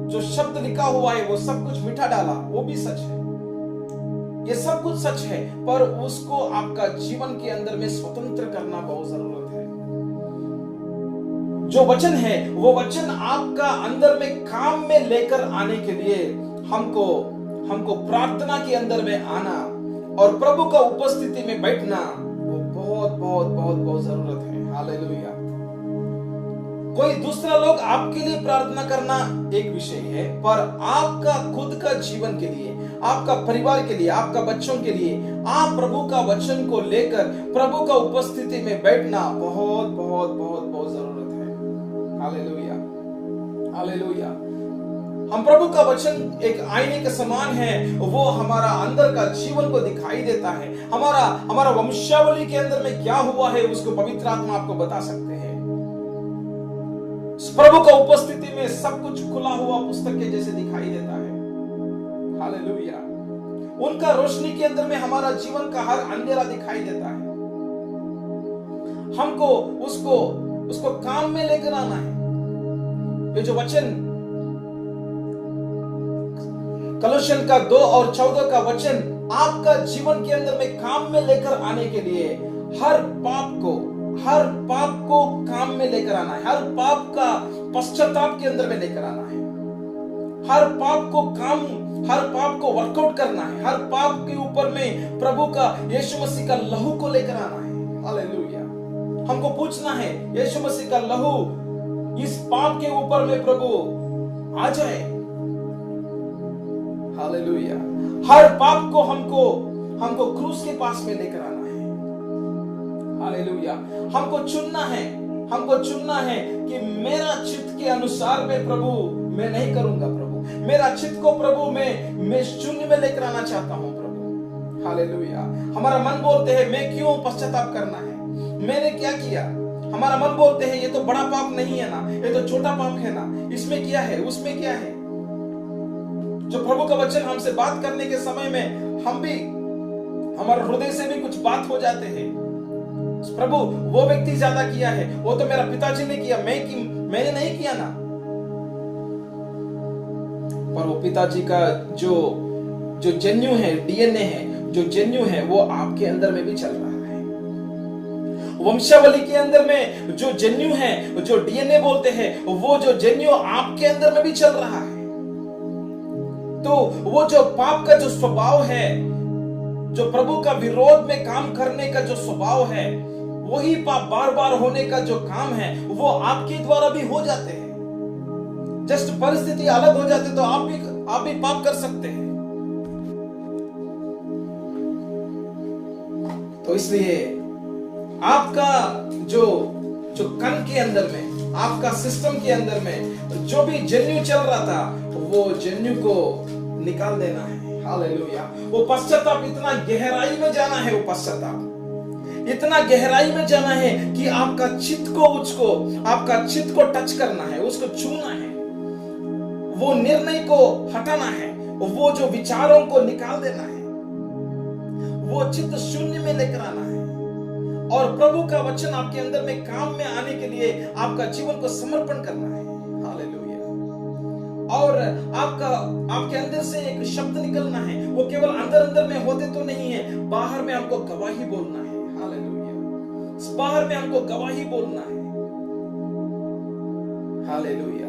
जो शब्द लिखा हुआ है, वो सब कुछ मिटा डाला, वो भी सच है। ये सब कुछ सच है, पर उसको आपका जीवन के अंदर में स्वतंत्र करना बहुत जरूरत है। जो वचन है, वो वचन आपका अंदर में काम में लेकर आने के लिए हमको प्रार्थना के अंदर में आना और प्रभु का उपस्थिति में बैठना, वो बहुत बहुत बहुत बहुत जरूरत है। हालेलुया। कोई दूसरा लोग आपके लिए प्रार्थना करना एक विषय है, पर आपका खुद का जीवन के लिए, आपका परिवार के लिए, आपका बच्चों के लिए, आप प्रभु का वचन को लेकर प्रभु का उपस्थिति में बैठना बहुत बहुत बहुत बहुत जरूरत है। Hallelujah, hallelujah. हम प्रभु का वचन एक आईने के समान है, वो हमारा अंदर का जीवन को दिखाई देता है। हमारा वंशावली के अंदर में क्या हुआ है, उसको पवित्र आत्मा आपको बता सकते हैं। प्रभु का उपस्थिति में सब कुछ खुला हुआ पुस्तक के जैसे दिखाई देता है। हालेलुया। उनका रोशनी के अंदर में हमारा जीवन का हर अंधेरा दिखाई देता है। हमको उसको काम में लेकर आना है। ये जो वचन कलोसियन का 2 और 14 का वचन आपका जीवन के अंदर में काम में लेकर आने के लिए हर पाप को काम में लेकर आना है। हर पाप का पश्चाताप के अंदर में लेकर आना है। हर पाप को वर्कआउट करना है। हर पाप के ऊपर में प्रभु का, यीशु मसीह का लहू को लेकर आना है। हालेलुया। हमको पूछना है, यीशु मसीह का लहू इस पाप के ऊपर में प्रभु आ जाए। हालेलुया। हर पाप को हमको क्रूस के पास में लेकर आना है। हालेलुया। हमको चुनना है कि मेरा चित्त के अनुसार में प्रभु मैं नहीं करूंगा। प्रभु मेरा चित्त को प्रभु मैं शून्य में लेकर आना चाहता हूं प्रभु। हालेलुया। हमारा मन बोलते हैं मैं क्यों पश्चाताप करना है, मैंने क्या किया। हमारा मन बोलते हैं ये तो बड़ा पाप नहीं है ना, ये तो छोटा पाप है ना, इसमें क्या है, उसमें क्या है। जो प्रभु का वचन हमसे बात करने के समय में हम भी, हमारे हृदय से भी कुछ बात हो जाते हैं। प्रभु वो व्यक्ति ज्यादा किया है, वो तो मेरा पिताजी ने किया, मैंने नहीं किया ना। पर वो पिताजी का जो जन्यू है, डीएनए है, जो जन्यू है, वो आपके अंदर में भी चल रहा है। वंशावली के अंदर में जो जन्यू है, जो डीएनए बोलते हैं, वो जो जन्यू आपके अंदर में भी चल रहा है। तो वो जो पाप का जो स्वभाव है, जो प्रभु का विरोध में काम करने का जो स्वभाव है, वही पाप बार बार होने का जो काम है, वो आपके द्वारा भी हो जाते हैं। जस्ट परिस्थिति अलग हो जाती तो आप भी पाप कर सकते हैं। तो इसलिए आपका जो कण के अंदर में, आपका सिस्टम के अंदर में जो भी जन्यू चल रहा था, वो जन्यू को निकाल देना है। हालेलुया। वो पश्चाताप, इतना गहराई में जाना है, वो पश्चाताप इतना गहराई में जाना है कि आपका चित्त को टच करना है, उसको छूना है, वो निर्णय को हटाना है, वो जो विचारों को निकाल देना है, वो चित्त शून्य में लेकर आना है। और प्रभु का वचन आपके अंदर में काम में आने के लिए आपका जीवन को समर्पण करना है। हालेलुया। और आपके अंदर से एक शब्द निकलना है, वो केवल अंदर में होते तो नहीं है, बाहर में हमको गवाही बोलना है। हालेलुया। बाहर में हमको गवाही बोलना है। हालेलुया।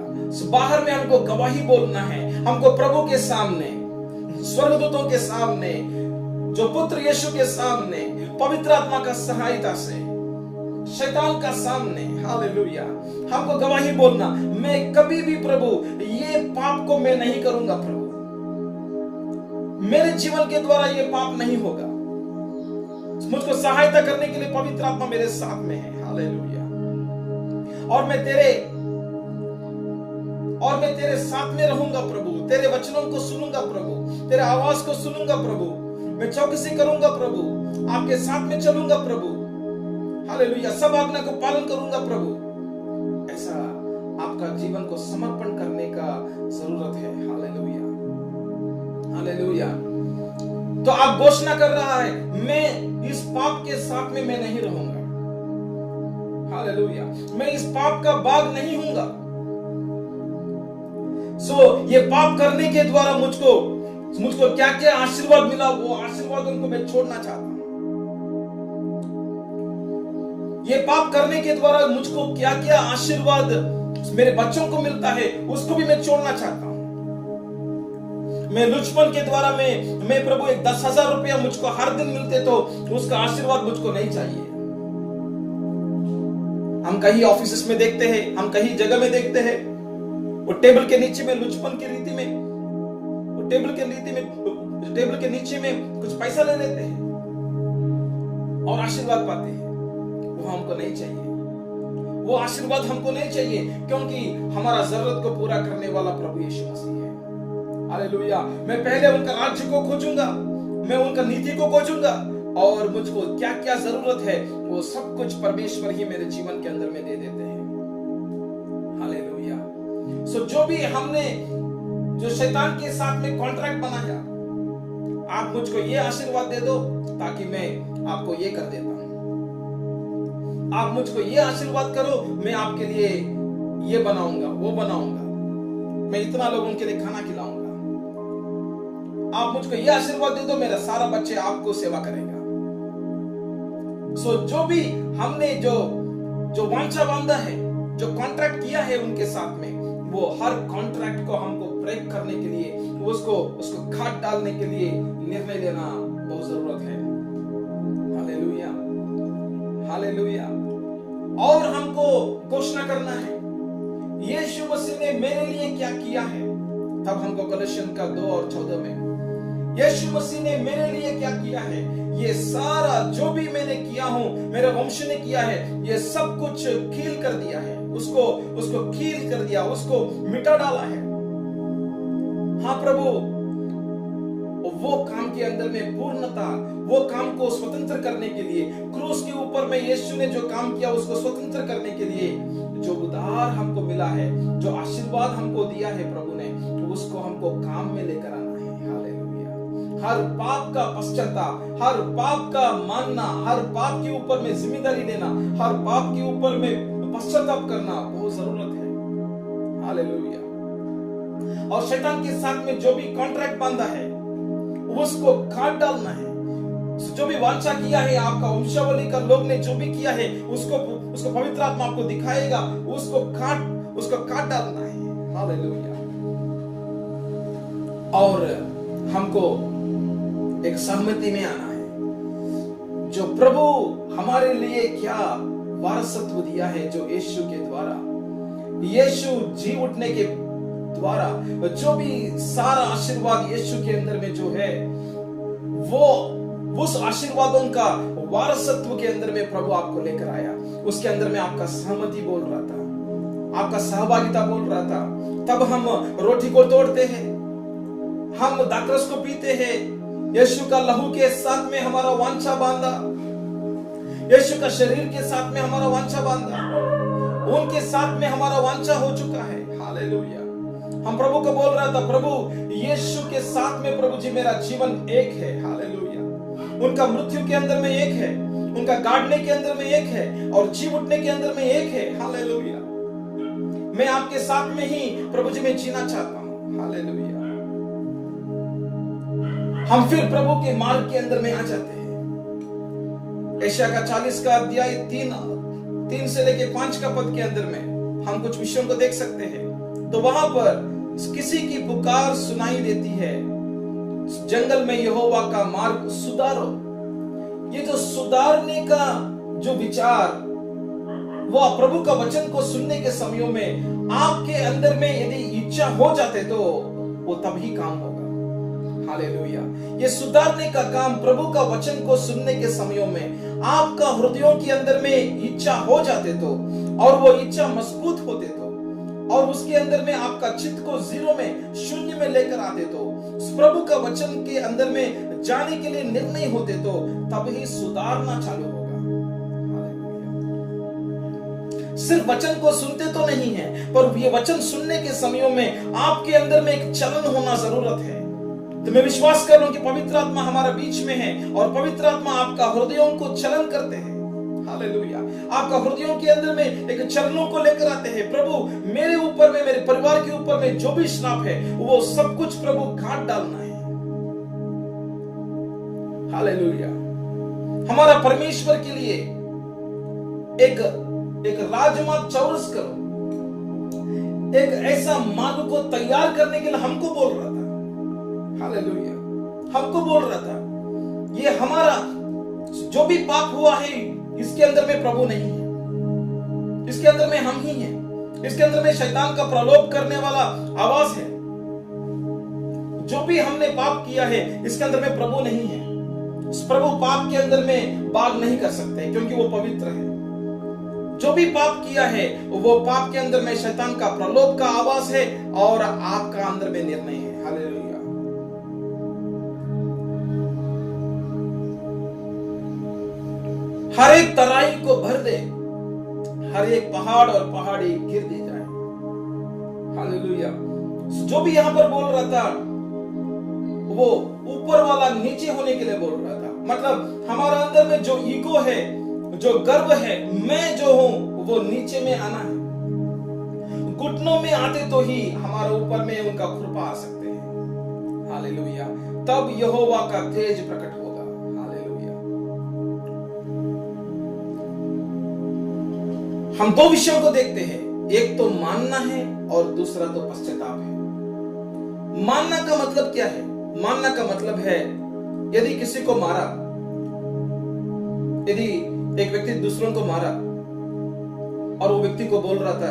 बाहर में हमको गवाही बोलना है। हमको प्रभु के सामने स्वर्गदूतों के सामने, जो पुत्र यीशु के सामने, पवित्र आत्मा का सहायता से, शैतान का सामने, हालेलुया, हमको गवाही बोलना, मैं कभी भी प्रभु ये पाप को मैं नहीं करूंगा प्रभु, मेरे जीवन के द्वारा ये पाप नहीं होगा। मुझको सहायता करने के लिए पवित्र आत्मा मेरे साथ में है, हालेलुया। और मैं तेरे साथ में रहूंगा प्रभु, तेरे वचनों को सुनूंगा प्रभु, तेरे आवाज को सुनूंगा प्रभु, मैं चौकसी करूंगा प्रभु, आपके साथ में चलूंगा प्रभु, हालेलुया, सब आज्ञा को पालन करूंगा प्रभु। ऐसा आपका जीवन को समर्पण करने का जरूरत है, हालेलुया, हालेलुया। तो आप घोषणा कर रहा है, मैं इस पाप के साथ में मैं नहीं रहूंगा, हालेलुया, मैं इस पाप का भाग नहीं हूंगा। ये पाप करने के द्वारा मुझको क्या क्या आशीर्वाद मिला, वो आशीर्वादों को मैं छोड़ना चाहता हूं। ये पाप करने के द्वारा मुझको क्या क्या आशीर्वाद मेरे बच्चों को मिलता है, उसको भी मैं छोड़ना चाहता हूं। मैं लुचपन के द्वारा मैं प्रभु एक 10,000 रुपया मुझको हर दिन मिलते तो उसका आशीर्वाद मुझको नहीं चाहिए। हम कहीं ऑफिस में देखते हैं, हम कहीं जगह में देखते हैं, वो टेबल के नीचे में लुचपन की रीति में, वो टेबल के नीचे में कुछ पैसा ले लेते हैं और आशीर्वाद पाते हैं। वो हमको नहीं चाहिए, वो आशीर्वाद हमको नहीं चाहिए, क्योंकि हमारा जरूरत को पूरा करने वाला प्रभु यीशु मसीह है, हालेलुया। मैं पहले उनका राज्य को खोजूंगा, मैं उनका नीति को खोजूंगा, और मुझको क्या क्या जरूरत है वो सब कुछ परमेश्वर ही मेरे जीवन के अंदर में दे देते हैं, हालेलुया। जो भी हमने जो शैतान के साथ में कॉन्ट्रैक्ट बनाया, आप मुझको ये आशीर्वाद दे दो ताकि मैं आपको ये कर देता हूं, आप मुझको ये आशीर्वाद करो, मैं आपके लिए ये बनाऊंगा, वो बनाऊंगा, मैं इतना लोगों के लिए खाना खिलाऊंगा, आप मुझको ये आशीर्वाद दे दो, मेरा सारा बच्चे आपको सेवा करेगा। जो भी हमने जो वांछा बांधा है, जो कॉन्ट्रैक्ट किया है उनके साथ में, वो हर कॉन्ट्रैक्ट को हमको ब्रेक करने के लिए, उसको खाट डालने के लिए निर्णय लेना बहुत जरूरत है, हालेलुया, हालेलुया। और हमको घोषणा करना है, यीशु मसीह ने मेरे लिए क्या किया है। तब हमको कलोसियन का 2:14 में, यीशु मसीह ने मेरे लिए क्या किया है, ये सारा जो भी मैंने किया हूं, मेरे वंश ने किया है, ये सब कुछ कील कर दिया है, उसको कील कर दिया, उसको मिटा डाला है। हाँ प्रभु, वो काम के अंदर में पूर्णता, वो काम को स्वतंत्र करने के लिए, क्रूस के ऊपर में यीशु ने जो काम किया उसको स्वतंत्र करने के लिए, जो उद्धार हमको मिला है, जो आशीर्वाद हमको दिया है प्रभु ने, तो उसको हमको काम में लेकर आना है, हालेलुया। हर पाप का पश्चाताप, हर पाप का मानना, हर पाप के ऊपर में जिम्मेदारी लेना, हर पाप के ऊपर में पश्चाताप करना बहुत जरूरत है, हालेलुया। और शैतान के साथ में जो भी कॉन्ट्रैक्ट बांधा है उसको काट डालना है। जो भी वांछा किया है आपका वंशावली का लोग ने जो भी किया है, उसको पवित्र आत्मा आपको दिखाएगा, उसको काट डालना है, हालेलुया। और हमको एक सहमति में आना है, जो प्रभु हमारे लिए क्या वारसत्व दिया है, जो यीशु के द्वारा, यीशु जी उठने के द्वारा जो भी सारा आशीर्वाद यीशु के अंदर में जो है, वो उस आशीर्वादों का वारसत्व के अंदर में प्रभु आपको लेकर आया। उसके अंदर में आपका सहमति बोल रहा था, आपका सहभागिता बोल रहा था। तब हम रोटी को तोड़ते हैं, हम दाखरस को पीते हैं, यीशु का लहू के साथ में हमारा वांछा बांधा, यीशु का शरीर के साथ में हमारा वांछा बांधा, उनके साथ में हमारा वांछा हो चुका है, हालेलुया। हम प्रभु को बोल रहा था, प्रभु यीशु के साथ में प्रभु जी मेरा जीवन एक है, हालेलुया। उनका मृत्यु के अंदर में एक है, उनका गाड़ने के अंदर में एक है, और जी उठने के अंदर में एक है, हालेलुया। मैं आपके साथ में ही प्रभु जी में जीना चाहता हूं, हालेलुया। हम फिर प्रभु के मार्ग के अंदर में आ जाते हैं। एशिया का 40 का अध्याय 3 से लेके 5 का पद के अंदर में हम कुछ विषयों को देख सकते हैं। तो वहां पर किसी की पुकार सुनाई देती है, जंगल में यहोवा का मार्ग सुधारो। ये जो सुधारने का जो विचार, वो प्रभु का वचन को सुनने के समयों में आपके अंदर में यदि इच्छा हो जाते तो वो तभी काम होगा। हालेलुया। ये सुधारने का काम प्रभु का वचन को सुनने के समयों में आपका हृदयों के अंदर में इच्छा हो जाते तो, और वो इच्छा मजबूत होते तो, और उसके अंदर में आपका चित्त को जीरो में, शून्य में लेकर आते तो, प्रभु का वचन के अंदर में जाने के लिए निर्णय होते तो, तब ही सुधारना चालू होगा। सिर्फ वचन को सुनते तो नहीं है, पर ये वचन सुनने के समयों में आपके अंदर में एक चलन होना जरूरत है। तो मैं विश्वास कर रहा हूं कि पवित्र आत्मा हमारा बीच में है, और पवित्र आत्मा आपका हृदयों को चलन करते हैं। हालेलुया। आपका हृदयों के अंदर में एक चरणों को लेकर आते हैं। प्रभु, मेरे ऊपर में, मेरे परिवार के ऊपर में जो भी श्राप है, वो सब कुछ प्रभु काट डालना है। हालेलुया। हमारा परमेश्वर के लिए एक राजमार्ग चौरस करो, एक ऐसा मार्ग को तैयार करने के लिए हमको बोल रहा था। हालेलुया। हमको बोल रहा था, ये हमारा जो भी पाप हुआ है, इसके अंदर में प्रभु नहीं है, इसके अंदर में हम ही हैं, इसके अंदर में शैतान का प्रलोभ करने वाला आवाज है। जो भी हमने पाप किया है, इसके अंदर में प्रभु नहीं है। प्रभु पाप के अंदर में बाग नहीं कर सकते, क्योंकि वो पवित्र है। जो भी पाप किया है, वो पाप के अंदर में शैतान का प्रलोभ का आवाज है, और आपका अंदर में निर्णय है। हालेलुया। हर एक तराई को भर दे, हर एक पहाड़ और पहाड़ी गिर दी जाए। हालेलुया। जो भी यहां पर बोल रहा था, वो ऊपर वाला नीचे होने के लिए बोल रहा था। मतलब हमारा अंदर में जो ईगो है, जो गर्व है, मैं जो हूं, वो नीचे में आना है। घुटनों में आते तो ही हमारे ऊपर में उनका कृपा आ सकते हैं। हालेलुया। तब यहोवा का तेज प्रकट होगा। हम दो विषयों को देखते हैं, एक तो मानना है और दूसरा तो पश्चाताप है। मानना का मतलब क्या है? मानना का मतलब है, यदि किसी को मारा, यदि एक व्यक्ति दूसरों को मारा और वो व्यक्ति को बोल रहा था,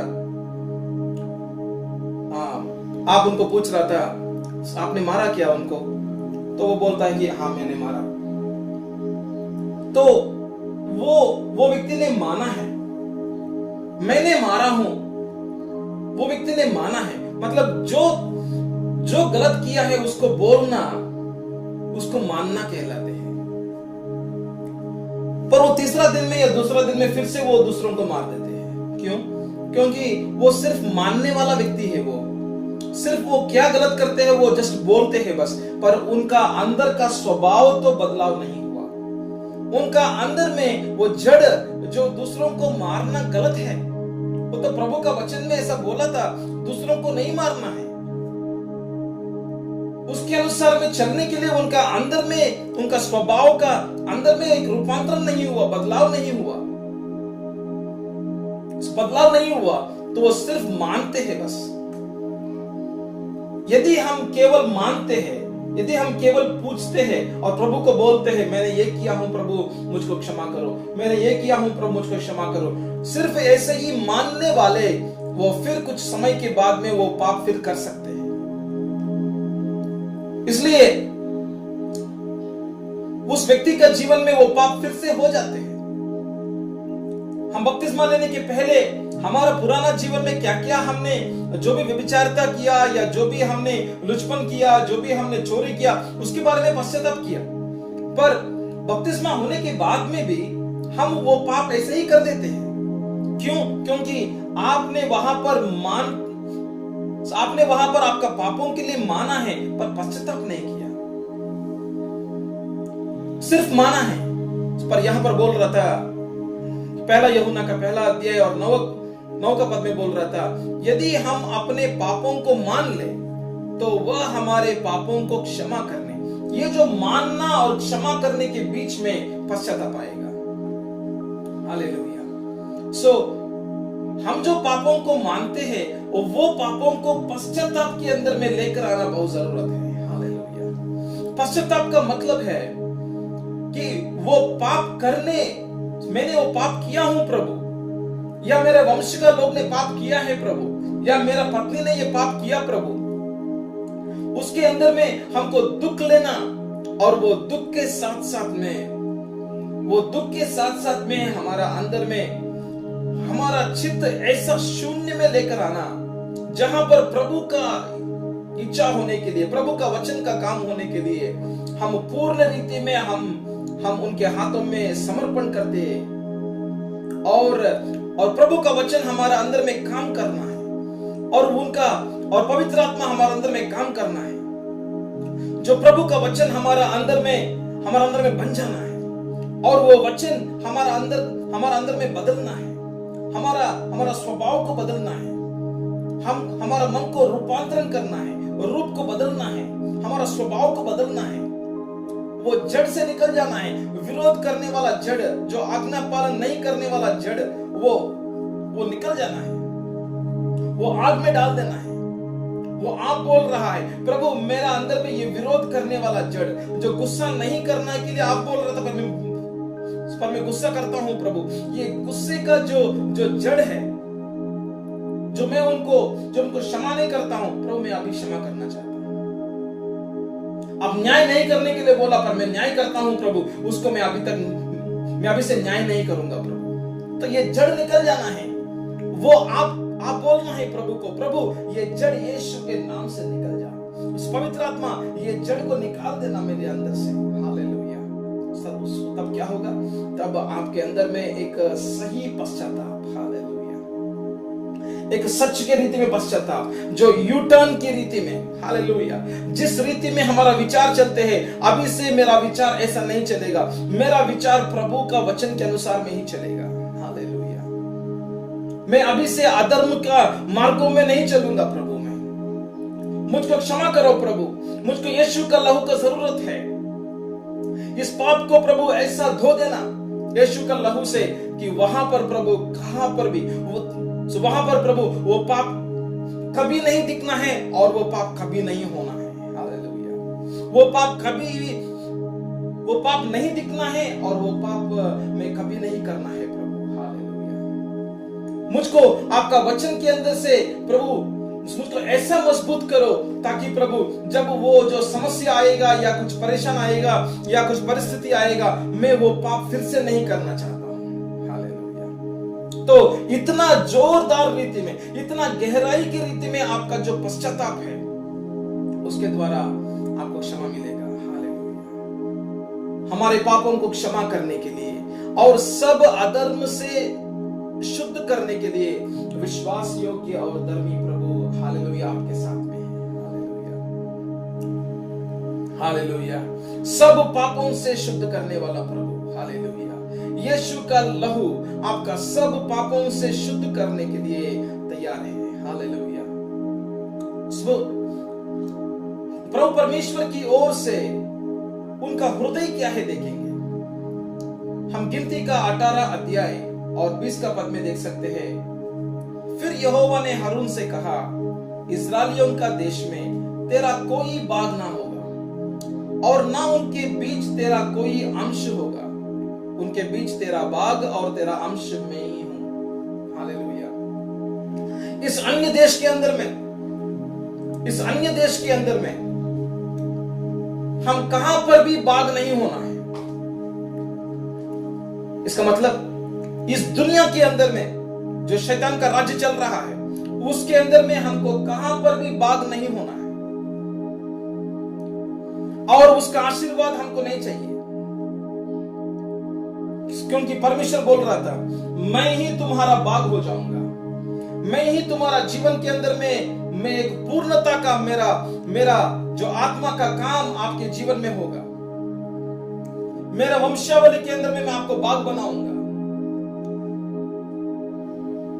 आप उनको पूछ रहा था आपने मारा क्या उनको, तो वो बोलता है कि हाँ मैंने मारा, तो वो व्यक्ति ने माना है, मैंने मारा हूं, वो व्यक्ति ने माना है। मतलब जो गलत किया है उसको बोलना, उसको मानना कहलाते हैं। पर वो तीसरा दिन में या दूसरा दिन में फिर से वो दूसरों को मार देते हैं। क्यों? क्योंकि वो सिर्फ मानने वाला व्यक्ति है। वो सिर्फ वो क्या गलत करते हैं वो जस्ट बोलते हैं बस, पर उनका अंदर का स्वभाव तो बदलाव नहीं हुआ। उनका अंदर में वो जड़ जो दूसरों को मारना गलत है, वो तो प्रभु का वचन में ऐसा बोला था, दूसरों को नहीं मारना है। उसके अनुसार में चलने के लिए उनका अंदर में, उनका स्वभाव का अंदर में एक रूपांतरण नहीं हुआ, बदलाव नहीं हुआ। बदलाव नहीं हुआ तो वो सिर्फ मानते हैं बस। यदि हम केवल मानते हैं, यदि हम केवल पूछते हैं और प्रभु को बोलते हैं मैंने ये किया हूं प्रभु मुझको क्षमा करो, मैंने ये किया हूं प्रभु मुझको क्षमा करो, सिर्फ ऐसे ही मानने वाले, वो फिर कुछ समय के बाद में वो पाप फिर कर सकते हैं। इसलिए उस व्यक्ति का जीवन में वो पाप फिर से हो जाते हैं। हम बपतिस्मा लेने के पहले हमारा पुराना जीवन में क्या क्या हमने, जो भी व्यभिचारिता किया या जो भी हमने लुचपन किया, जो भी हमने चोरी किया, उसके बारे में पश्चाताप किया। पर बपतिस्मा होने के बाद में भी हम वो पाप ऐसे ही कर देते हैं। क्यों? क्योंकि आपने वहां पर आपका पापों के लिए माना है, पर पश्चाताप नहीं किया, सिर्फ माना है। पर यहां पर बोल रहा था, पहला यूहन्ना का पहला अध्याय और 9 का पद में बोल रहा था, यदि हम अपने पापों को मान ले तो वह हमारे पापों को क्षमा करने। ये जो मानना और क्षमा करने के बीच में पश्चाताप आएगा। हालेलुया। सो हम जो पापों को मानते हैं वो पापों को पश्चाताप के अंदर में लेकर आना बहुत जरूरत है। हालेलुया। पश्चाताप का मतलब है कि वो पाप करने, मैंने वो पाप किया हूं प्रभु, या मेरे वंश का लोग ने पाप किया है प्रभु, या मेरा पत्नी ने ये पाप किया प्रभु। उसके अंदर में हमको दुख लेना, और वो दुख के साथ साथ में हमारा अंदर में हमारा चित्त ऐसा शून्य में लेकर आना, जहां पर प्रभु का इच्छा होने के लिए, प्रभु का वचन का काम होने के लिए हम पूर्ण रीति में हम उनके हाथों में समर्पण करते, और प्रभु का वचन हमारा अंदर में काम करना है, और पवित्र आत्मा हमारे अंदर में काम करना है। जो प्रभु का वचन हमारा अंदर में बन जाना है, और वो वचन हमारा अंदर में बदलना है, हमारा स्वभाव को बदलना है, हमारा मन को रूपांतरण करना है, रूप को बदलना है, हमारा स्वभाव को बदलना है। वो जड़ से निकल जाना है, विरोध करने वाला जड़, जो आज्ञा पालन नहीं करने वाला जड़, वो निकल जाना है, वो आग में डाल देना है। वो आप बोल रहा है, प्रभु मेरा अंदर में ये विरोध करने वाला जड़, जो गुस्सा नहीं करना के लिए आप बोल रहा था, पर मैं गुस्सा करता हूं प्रभु, ये गुस्से का जो जड़ है, जो उनको क्षमा नहीं करता हूं प्रभु, मैं अभी क्षमा करना चाहता हूं। अब न्याय नहीं करने के लिए बोला, पर मैं न्याय करता हूं प्रभु, उसको मैं अभी से न्याय नहीं करूंगा प्रभु। तो ये जड़ निकल जाना है, वो आप बोलना है प्रभु को, प्रभु ये जड़ यीशु के नाम से निकल जा। उस पवित्र आत्मा ये जड़ को निकाल देना मेरे अंदर से। हालेलुया। तब क्या होगा? तब आपके अंदर में एक सही पश्चाताप, हालेलुया, एक सच के रीति में पश्चाताप, जो यू टर्न की रीति में, हालेलुया, जिस रीति में हमारा विचार चलते हैं, अभी से मेरा विचार ऐसा नहीं चलेगा, मेरा विचार प्रभु का वचन के अनुसार में ही चलेगा। हालेलुया। मैं अभी से अधर्म का मार्गों में नहीं चलूंगा प्रभु, में मुझको क्षमा करो प्रभु, मुझको यीशु का लहू का जरूरत है। इस पाप को प्रभु ऐसा धो देना यीशु का लहू से, कि वहां पर प्रभु कहां पर भी वहां पर प्रभु वो पाप कभी नहीं दिखना है, और वो पाप कभी नहीं होना है। हालेलुया। वो पाप नहीं दिखना है, और वो पाप में कभी नहीं करना है प्रभु। हालेलुया। मुझको आपका वचन के अंदर से प्रभु मुझको ऐसा मजबूत करो, ताकि प्रभु जब वो जो समस्या आएगा, या कुछ परेशान आएगा, या कुछ परिस्थिति आएगा, मैं वो पाप फिर से नहीं करना चाहता हूं। हालेलुया। तो इतना जोरदार रीति में, इतना गहराई की रीति में आपका जो पश्चाताप है, उसके द्वारा आपको क्षमा मिलेगा। हालेलुया। हमारे पापों को क्षमा करने के लिए और सब अधर्म से शुद्ध करने के लिए विश्वास योग्य और धर्मी प्रभु, हालेलुया, आपके साथ में है। हालेलुया। हालेलुया। सब पापों से शुद्ध करने वाला प्रभु, हालेलुया, यीशु का लहू आपका सब पापों से शुद्ध करने के लिए तैयार है। हालेलुया। प्रभु परमेश्वर की ओर से उनका हृदय क्या है देखेंगे। हम गिनती का 18 अध्याय और 20 का पद में देख सकते हैं। फिर यहोवा ने हारून से कहा, इस्राएलियों का देश में तेरा कोई बाग ना होगा, और ना उनके बीच तेरा कोई अंश होगा। उनके बीच तेरा बाग और तेरा अंश में ही हूं। हालेलुया। इस अन्य देश के अंदर में हम कहां पर भी बाग नहीं होना है। इसका मतलब इस दुनिया के अंदर में जो शैतान का राज्य चल रहा है, उसके अंदर में हमको कहां पर भी बाग नहीं होना है, और उसका आशीर्वाद हमको नहीं चाहिए, क्योंकि परमेश्वर बोल रहा था, मैं ही तुम्हारा बाग हो जाऊंगा, मैं ही तुम्हारा जीवन के अंदर में मैं एक पूर्णता का मेरा जो आत्मा का काम आपके जीवन में होगा। मेरा वंशावली के अंदर में मैं आपको बाग बनाऊंगा।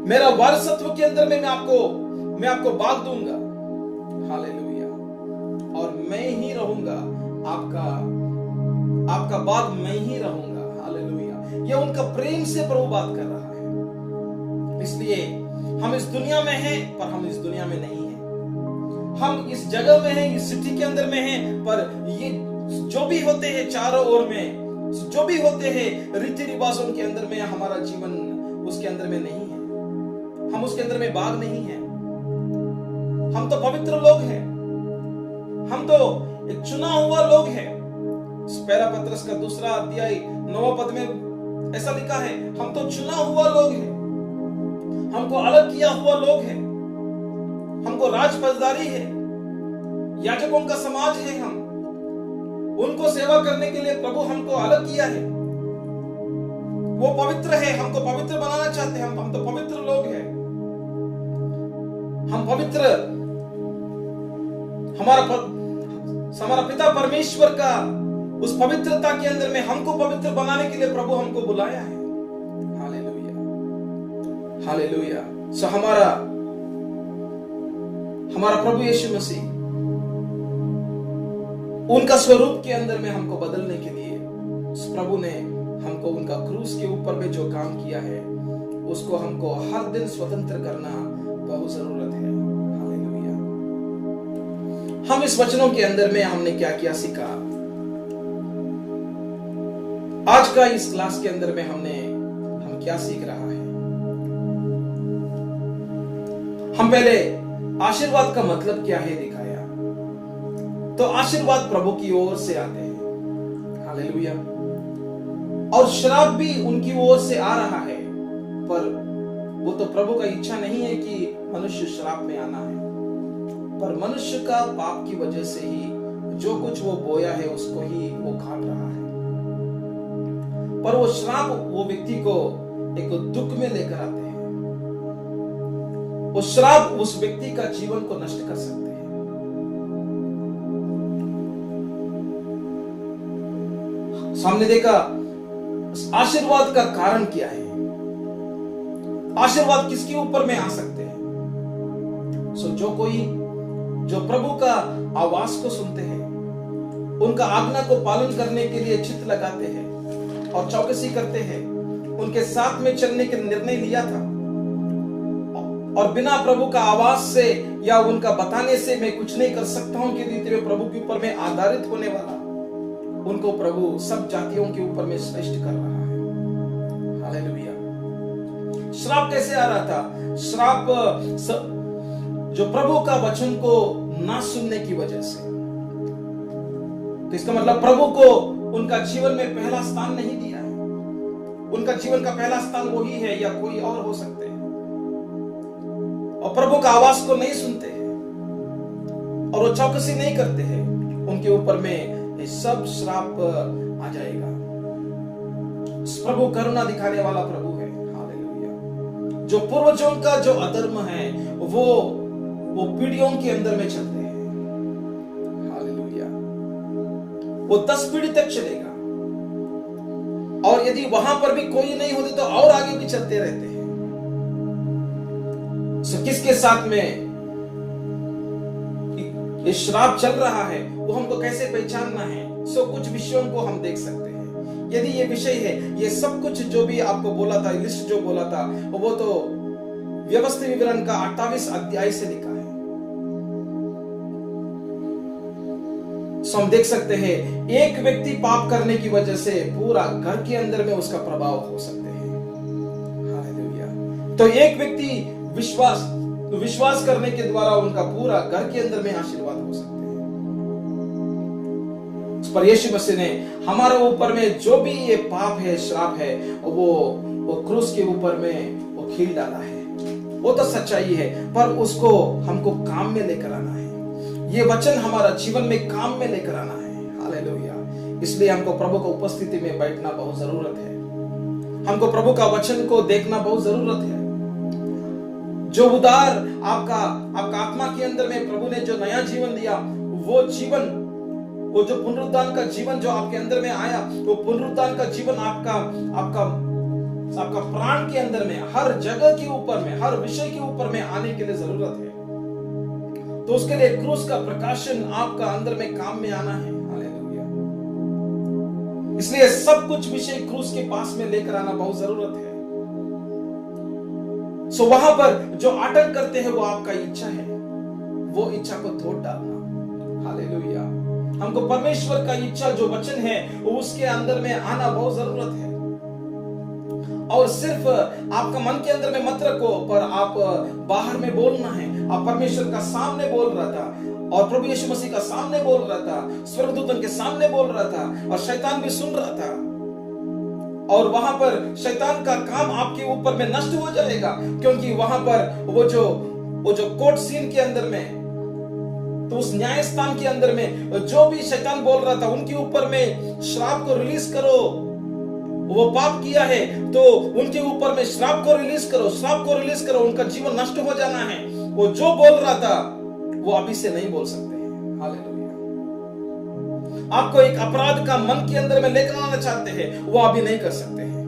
मेरा वारसत्व के अंदर में मैं आपको बाग दूंगा। हालेलुया। और मैं ही रहूंगा, आपका बाग मैं ही रहूंगा। हालेलुया। ये उनका प्रेम से प्रभु बात कर रहा है। इसलिए हम इस दुनिया में हैं, पर हम इस दुनिया में नहीं हैं। हम इस जगह में हैं, इस सिटी के अंदर में हैं, पर जो भी होते हैं चारों ओर में, जो भी होते हैं रीति रिवाजों के अंदर में, हमारा जीवन उसके अंदर में नहीं है, हम उसके अंदर में भाग नहीं है। हम तो पवित्र लोग हैं, हम तो एक चुना हुआ लोग हैं। पहला पत्रस का 2 अध्याय 9 पद में ऐसा लिखा है, हम तो चुना हुआ लोग हैं, हमको अलग किया हुआ लोग हैं, हमको राजफौजदारी है, याजकों का समाज है, हम उनको सेवा करने के लिए प्रभु हमको अलग किया है। वो पवित्र है, हमको पवित्र बनाना चाहते हैं। हम तो पवित्र लोग हैं, हम पवित्र, हमारा पिता परमेश्वर का उस पवित्रता के अंदर में हमको पवित्र बनाने के लिए प्रभु हमको बुलाया है। Hallelujah, hallelujah. सो हमारा प्रभु यीशु मसीह उनका स्वरूप के अंदर में हमको बदलने के लिए उस प्रभु ने हमको उनका क्रूस के ऊपर में जो काम किया है उसको हमको हर दिन स्वतंत्र करना बहुत जरूरत है। हालेलुया। हम इस वचनों के अंदर में हमने क्या क्या सीखा? आज का इस क्लास के अंदर में हम क्या सीख रहा है? हम पहले आशीर्वाद का मतलब क्या है दिखाया। तो आशीर्वाद प्रभु की ओर से आते हैं। हालेलुया। और श्राप भी उनकी ओर से आ रहा है, पर वो तो प्रभु का इच्छा नहीं है कि मनुष्य श्राप में आना है, पर मनुष्य का पाप की वजह से ही जो कुछ वो बोया है उसको ही वो काट रहा है। पर वो श्राप वो व्यक्ति को एक दुख में लेकर आते हैं। वो श्राप उस व्यक्ति का जीवन को नष्ट कर सकते हैं। सामने देखा आशीर्वाद का कारण क्या है? आशीर्वाद किसके ऊपर में आ सकते हैं? जो प्रभु का आवाज को सुनते हैं, उनका आज्ञा को पालन करने के लिए चित्त लगाते हैं और चौकसी करते हैं, उनके साथ में चलने के निर्णय लिया था और बिना प्रभु का आवाज से या उनका बताने से मैं कुछ नहीं कर सकता हूं कि रीति में प्रभु के ऊपर में आधारित होने वाला, उनको प्रभु सब जातियों के ऊपर में श्रेष्ठ कर रहा है। हालेलुया। श्राप कैसे आ रहा था? श्राप जो प्रभु का वचन को ना सुनने की वजह से। तो इसका मतलब प्रभु को उनका जीवन में पहला स्थान नहीं दिया है। उनका जीवन का पहला स्थान वही है या कोई और हो सकते हैं, और प्रभु का आवाज को नहीं सुनते हैं और वो चौकसी नहीं करते हैं, उनके ऊपर में सब श्राप आ जाएगा। प्रभु करुणा दिखाने वाला प्रभु है। हालेलुया। जो पूर्वजों का जो अधर्म है वो पीढ़ियों के अंदर में चलते हैं। हालेलुया। वो 10 पीढ़ी तक चलेगा, और यदि वहां पर भी कोई नहीं होते तो और आगे भी चलते रहते हैं। सो किसके साथ में ये श्राप चल रहा है वो हमको कैसे पहचानना है? सो कुछ विषयों को हम देख सकते हैं। यदि ये विषय है, ये सब कुछ जो भी आपको बोला था, लिस्ट जो बोला था, वो तो व्यवस्थित विवरण का 28 अध्याय से लिखा है। सो हम देख सकते हैं एक व्यक्ति पाप करने की वजह से पूरा घर के अंदर में उसका प्रभाव हो सकते हैं। हालेलुया। तो एक व्यक्ति विश्वास करने के द्वारा उनका पूरा घर के अंदर में आशीर्वाद हो सकते हैं। उस पर यीशु मसीह ने हमारे ऊपर में जो भी ये पाप है, श्राप है, वो क्रूस के ऊपर में वो खील डाला है। वो तो सच्चाई है, पर उसको हमको काम में लेकर आना है। ये वचन हमारा जीवन में काम में लेकर आना है। हालेलुया। इसलिए हमको प्रभु की उपस्थिति में बैठना बहुत जरूरत है। हमको प्रभु का वचन को देखना बहुत जरूरत है। जो उदार आपका आत्मा के अंदर में प्रभु ने जो नया जीवन दिया, वो जीवन, वो जो पुनरुत्थान का जीवन जो आपके अंदर में आया, वो पुनरुत्थान का जीवन आपका प्राण के अंदर में, हर जगह के ऊपर में, हर विषय के ऊपर में आने के लिए जरूरत है। तो उसके लिए क्रूस का प्रकाशन आपका अंदर में काम में आना है। हालेलुया। इसलिए सब कुछ विषय क्रूस के पास में लेकर आना बहुत जरूरत है। सो वहां पर जो आटंक करते हैं वो आपका इच्छा है, वो इच्छा को तोड़ डालना। हालेलुया। हमको परमेश्वर का इच्छा जो वचन है वो उसके अंदर में आना बहुत जरूरत है। और सिर्फ आपका मन के अंदर में मत रखो, पर आप बाहर में बोलना है। आप परमेश्वर का सामने बोल रहा था, और प्रभु यीशु मसीह का सामने बोल रहा था, स्वर्गदूतों के सामने बोल रहा था, और शैतान भी सुन रहा था। और वहां पर शैतान का काम आपके ऊपर में नष्ट हो जाएगा, क्योंकि वहां पर वो जो कोर्ट सीन के अंदर में, तो उस न्याय स्थान के अंदर में जो भी शैतान बोल रहा था उनके ऊपर में श्राप को रिलीज करो। वो पाप किया है तो उनके ऊपर में श्राप को रिलीज करो, श्राप को रिलीज करो, उनका जीवन नष्ट हो जाना है। वो जो बोल रहा था वो अभी से नहीं बोल सकते हैं। हालेलुया। आपको एक अपराध का मन के अंदर में लेकर आना चाहते हैं, वो अभी नहीं कर सकते हैं।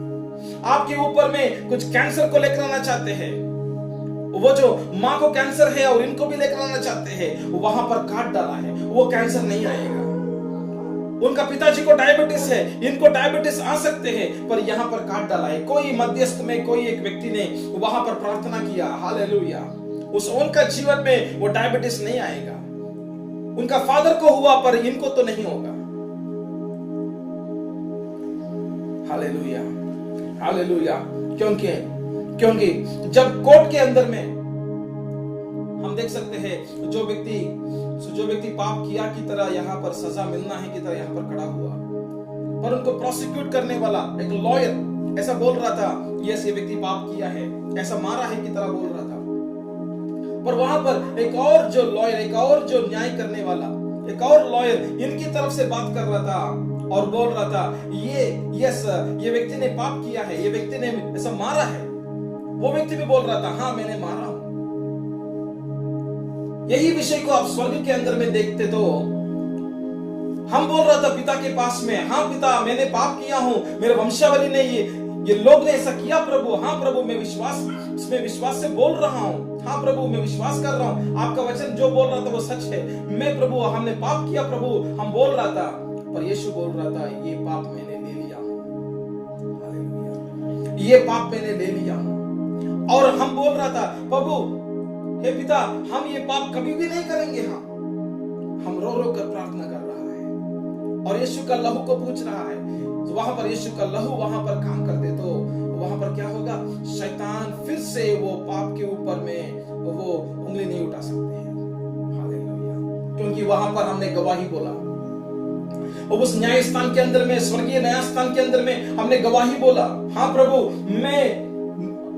आपके ऊपर में कुछ कैंसर को लेकर आना चाहते हैं, वो जो मां को कैंसर है और इनको भी लेकर आना चाहते हैं, वहां पर काट डाला है, वो कैंसर नहीं आएगा। उनका पिताजी को डायबिटीज है, इनको डायबिटीज आ सकते हैं, पर यहां पर काट डाला है। कोई मध्यस्थ में कोई एक व्यक्ति ने वहां पर प्रार्थना किया, हालेलुया, उस उनका जीवन में वो डायबिटीज नहीं आएगा। उनका फादर को हुआ पर इनको तो नहीं होगा। Hallelujah, hallelujah. क्योंकि जब कोर्ट के अंदर में हम देख सकते हैं जो व्यक्ति पाप किया की तरह यहाँ पर सजा मिलना है की तरह यहाँ पर खड़ा हुआ, पर उनको प्रोसिक्यूट करने वाला एक लॉयर ऐसा बोल रहा था, यस ये व्यक्ति पाप किया है, ऐसा मारा है की तरह बोल रहा था। पर वहां पर एक और जो लॉयर, एक और जो न्याय करने वाला, एक और लॉयर इनकी तरफ से बात कर रहा था और बोल रहा था, ये व्यक्ति ने पाप किया है, ये व्यक्ति ने ऐसा मारा है। वो व्यक्ति भी बोल रहा था, हाँ मैंने मारा हूं। यही विषय को आप स्वर्ग के अंदर में देखते तो हम बोल रहा था पिता के पास में, हाँ पिता मैंने पाप किया हूं, मेरे वंशावली ने ये लोग ने ऐसा किया प्रभु, हाँ प्रभु मैं विश्वास से बोल रहा हूं, हाँ प्रभु मैं विश्वास कर रहा हूं, आपका वचन जो बोल रहा था वो सच है। मैं प्रभु हमने पाप किया प्रभु, हम बोल रहा था, पर यीशु बोल रहा था ये पाप मैंने ले लिया हूं, ये पाप मैंने ले लिया हूं। और हम बोल रहा था प्रभु हे पिता हम ये पाप कभी भी नहीं करेंगे। हम रो रो कर प्रार्थना कर रहा है और यीशु का लहू को पूछ रहा है। तो वहां पर यीशु का लहू वहां पर काम कर दे तो वहां पर क्या होगा, शैतान फिर से वो पाप के ऊपर में वो उंगली नहीं उठा सकते हैं। हालेलुया। क्योंकि वहां पर हमने गवाही बोला, उस न्याय स्थान के अंदर में, स्वर्गीय न्याय स्थान के अंदर में हमने गवाही बोला, हाँ प्रभु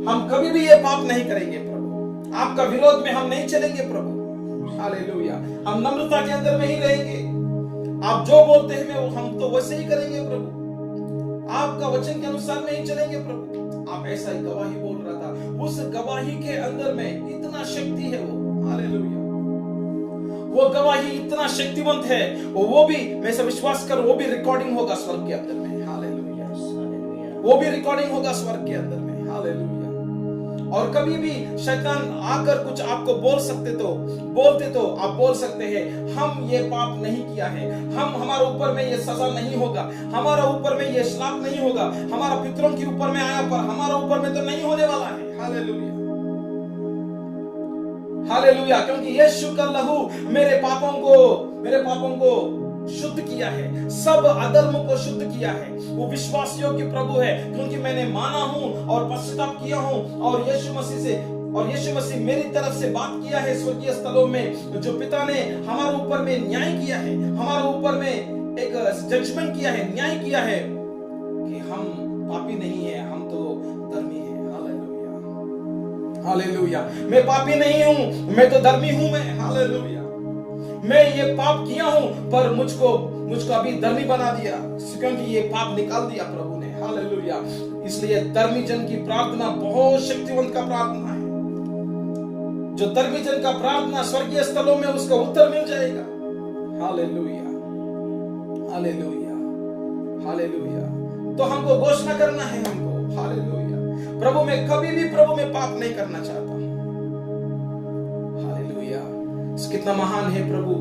हम कभी भी ये पाप नहीं करेंगे प्रभु, आपका विरोध में हम नहीं चलेंगे प्रभु। हालेलुया। हम नम्रता के अंदर में ही रहेंगे, आप जो बोलते हैं हम तो वैसे ही करेंगे प्रभु, आपका वचन के अनुसार में ही चलेंगे प्रभु। आप ऐसा ही गवाही बोल रहा था। उस गवाही के अंदर में इतना शक्ति है वो, हालेलुया, वो गवाही इतना शक्तिवंत है, वो भी मैं सब विश्वास कर, वो भी रिकॉर्डिंग होगा स्वर्ग के अंदर में, हालेलुया, वो भी रिकॉर्डिंग होगा स्वर्ग के अंदर में, हालेलुया। और कभी भी शैतान आकर कुछ आपको बोलते तो आप बोल सकते हैं हम ये पाप नहीं किया है, हमारे ऊपर में ये सजा नहीं होगा, हमारा ऊपर में ये श्राप नहीं होगा, हमारा पितरों के ऊपर में आया पर हमारा ऊपर में तो नहीं होने वाला है। Hallelujah, hallelujah. क्योंकि यीशु का लहू मेरे पापों को शुद्ध किया है, सब अधर्म को शुद्ध किया है। वो विश्वास योग्य प्रभु है, क्योंकि मैंने माना हूं और पश्चाताप किया हूं, और यीशु मसीह मेरी तरफ से बात किया है स्वर्गीय स्थलों में। जो पिता ने हमारे ऊपर में न्याय किया है, हमारे ऊपर में एक जजमेंट किया है, न्याय किया है कि हम पापी नहीं है, हम तो धर्मी है। Hallelujah, hallelujah. मैं पापी नहीं हूं, मैं तो धर्मी हूं मैं। हालेलुया। मैं ये पाप किया हूं पर मुझको अभी धर्मी बना दिया, क्योंकि ये पाप निकाल दिया प्रभु ने। हालेलुया। इसलिए धर्मी जन की प्रार्थना बहुत शक्तिवंत का प्रार्थना है। जो धर्मी जन का प्रार्थना स्वर्गीय स्थलों में उसका उत्तर मिल जाएगा। Hallelujah, hallelujah, hallelujah. तो हमको घोषणा करना है, हमको, हालेलुया, प्रभु मैं कभी भी प्रभु में पाप नहीं करना चाहता। कितना महान है प्रभु,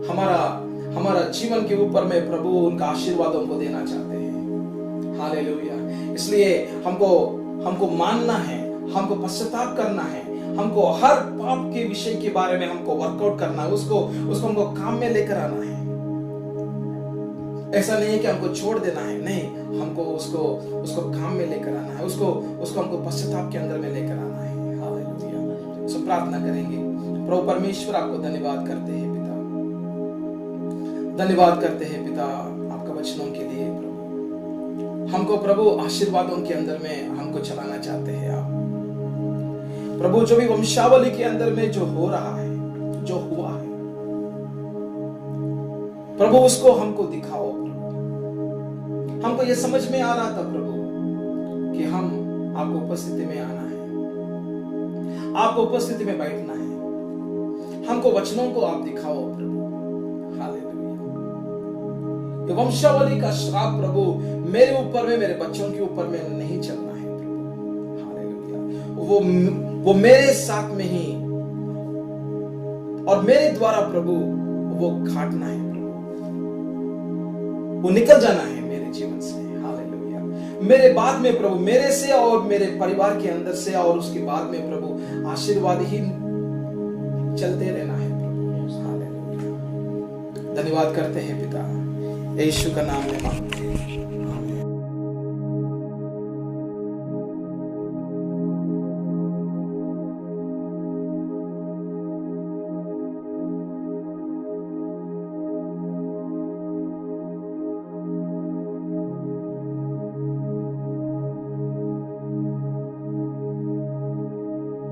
हमारा जीवन के ऊपर में प्रभु उनका आशीर्वादों को देना चाहते हैं। हालेलुया। इसलिए हमको मानना है, हमको पश्चाताप करना है, हमको हर पाप के विषय के बारे में हमको वर्कआउट करना है, उसको हमको काम में लेकर आना है। ऐसा नहीं है कि हमको छोड़ देना है, नहीं, हमको उसको काम में लेकर आना है, उसको हमको पश्चाताप के अंदर में लेकर आना है। हालेलुया। सो प्रार्थना करेंगे। प्रभु परमेश्वर, आपको धन्यवाद करते हैं पिता, धन्यवाद करते हैं पिता आपका वचनों के लिए। प्रभु हमको प्रभु आशीर्वादों के अंदर में हमको चलाना चाहते हैं आप प्रभु। जो भी वंशावली के अंदर में जो हो रहा है, जो हुआ है प्रभु, उसको हमको दिखाओ प्रभु। हमको ये समझ में आ रहा था प्रभु कि हम आपको उपस्थिति में आना है, आपको उपस्थिति में बैठना है। हमको वचनों को आप दिखाओ प्रभु। हालेलुया। ये वंशावली का श्राप प्रभु मेरे ऊपर में, मेरे बच्चों के ऊपर में नहीं चलना है प्रभु। हालेलुया। वो मेरे साथ में ही और मेरे द्वारा प्रभु वो काटना है प्रभु, वो निकल जाना है मेरे जीवन से। हालेलुया। मेरे बाद में प्रभु, मेरे से और मेरे परिवार के अंदर से और उसके बाद में प्रभु आशीर्वाद ही चलते रहना है प्रभु। हालेलुया। धन्यवाद करते हैं पिता, यीशु का नाम में मांगते हैं।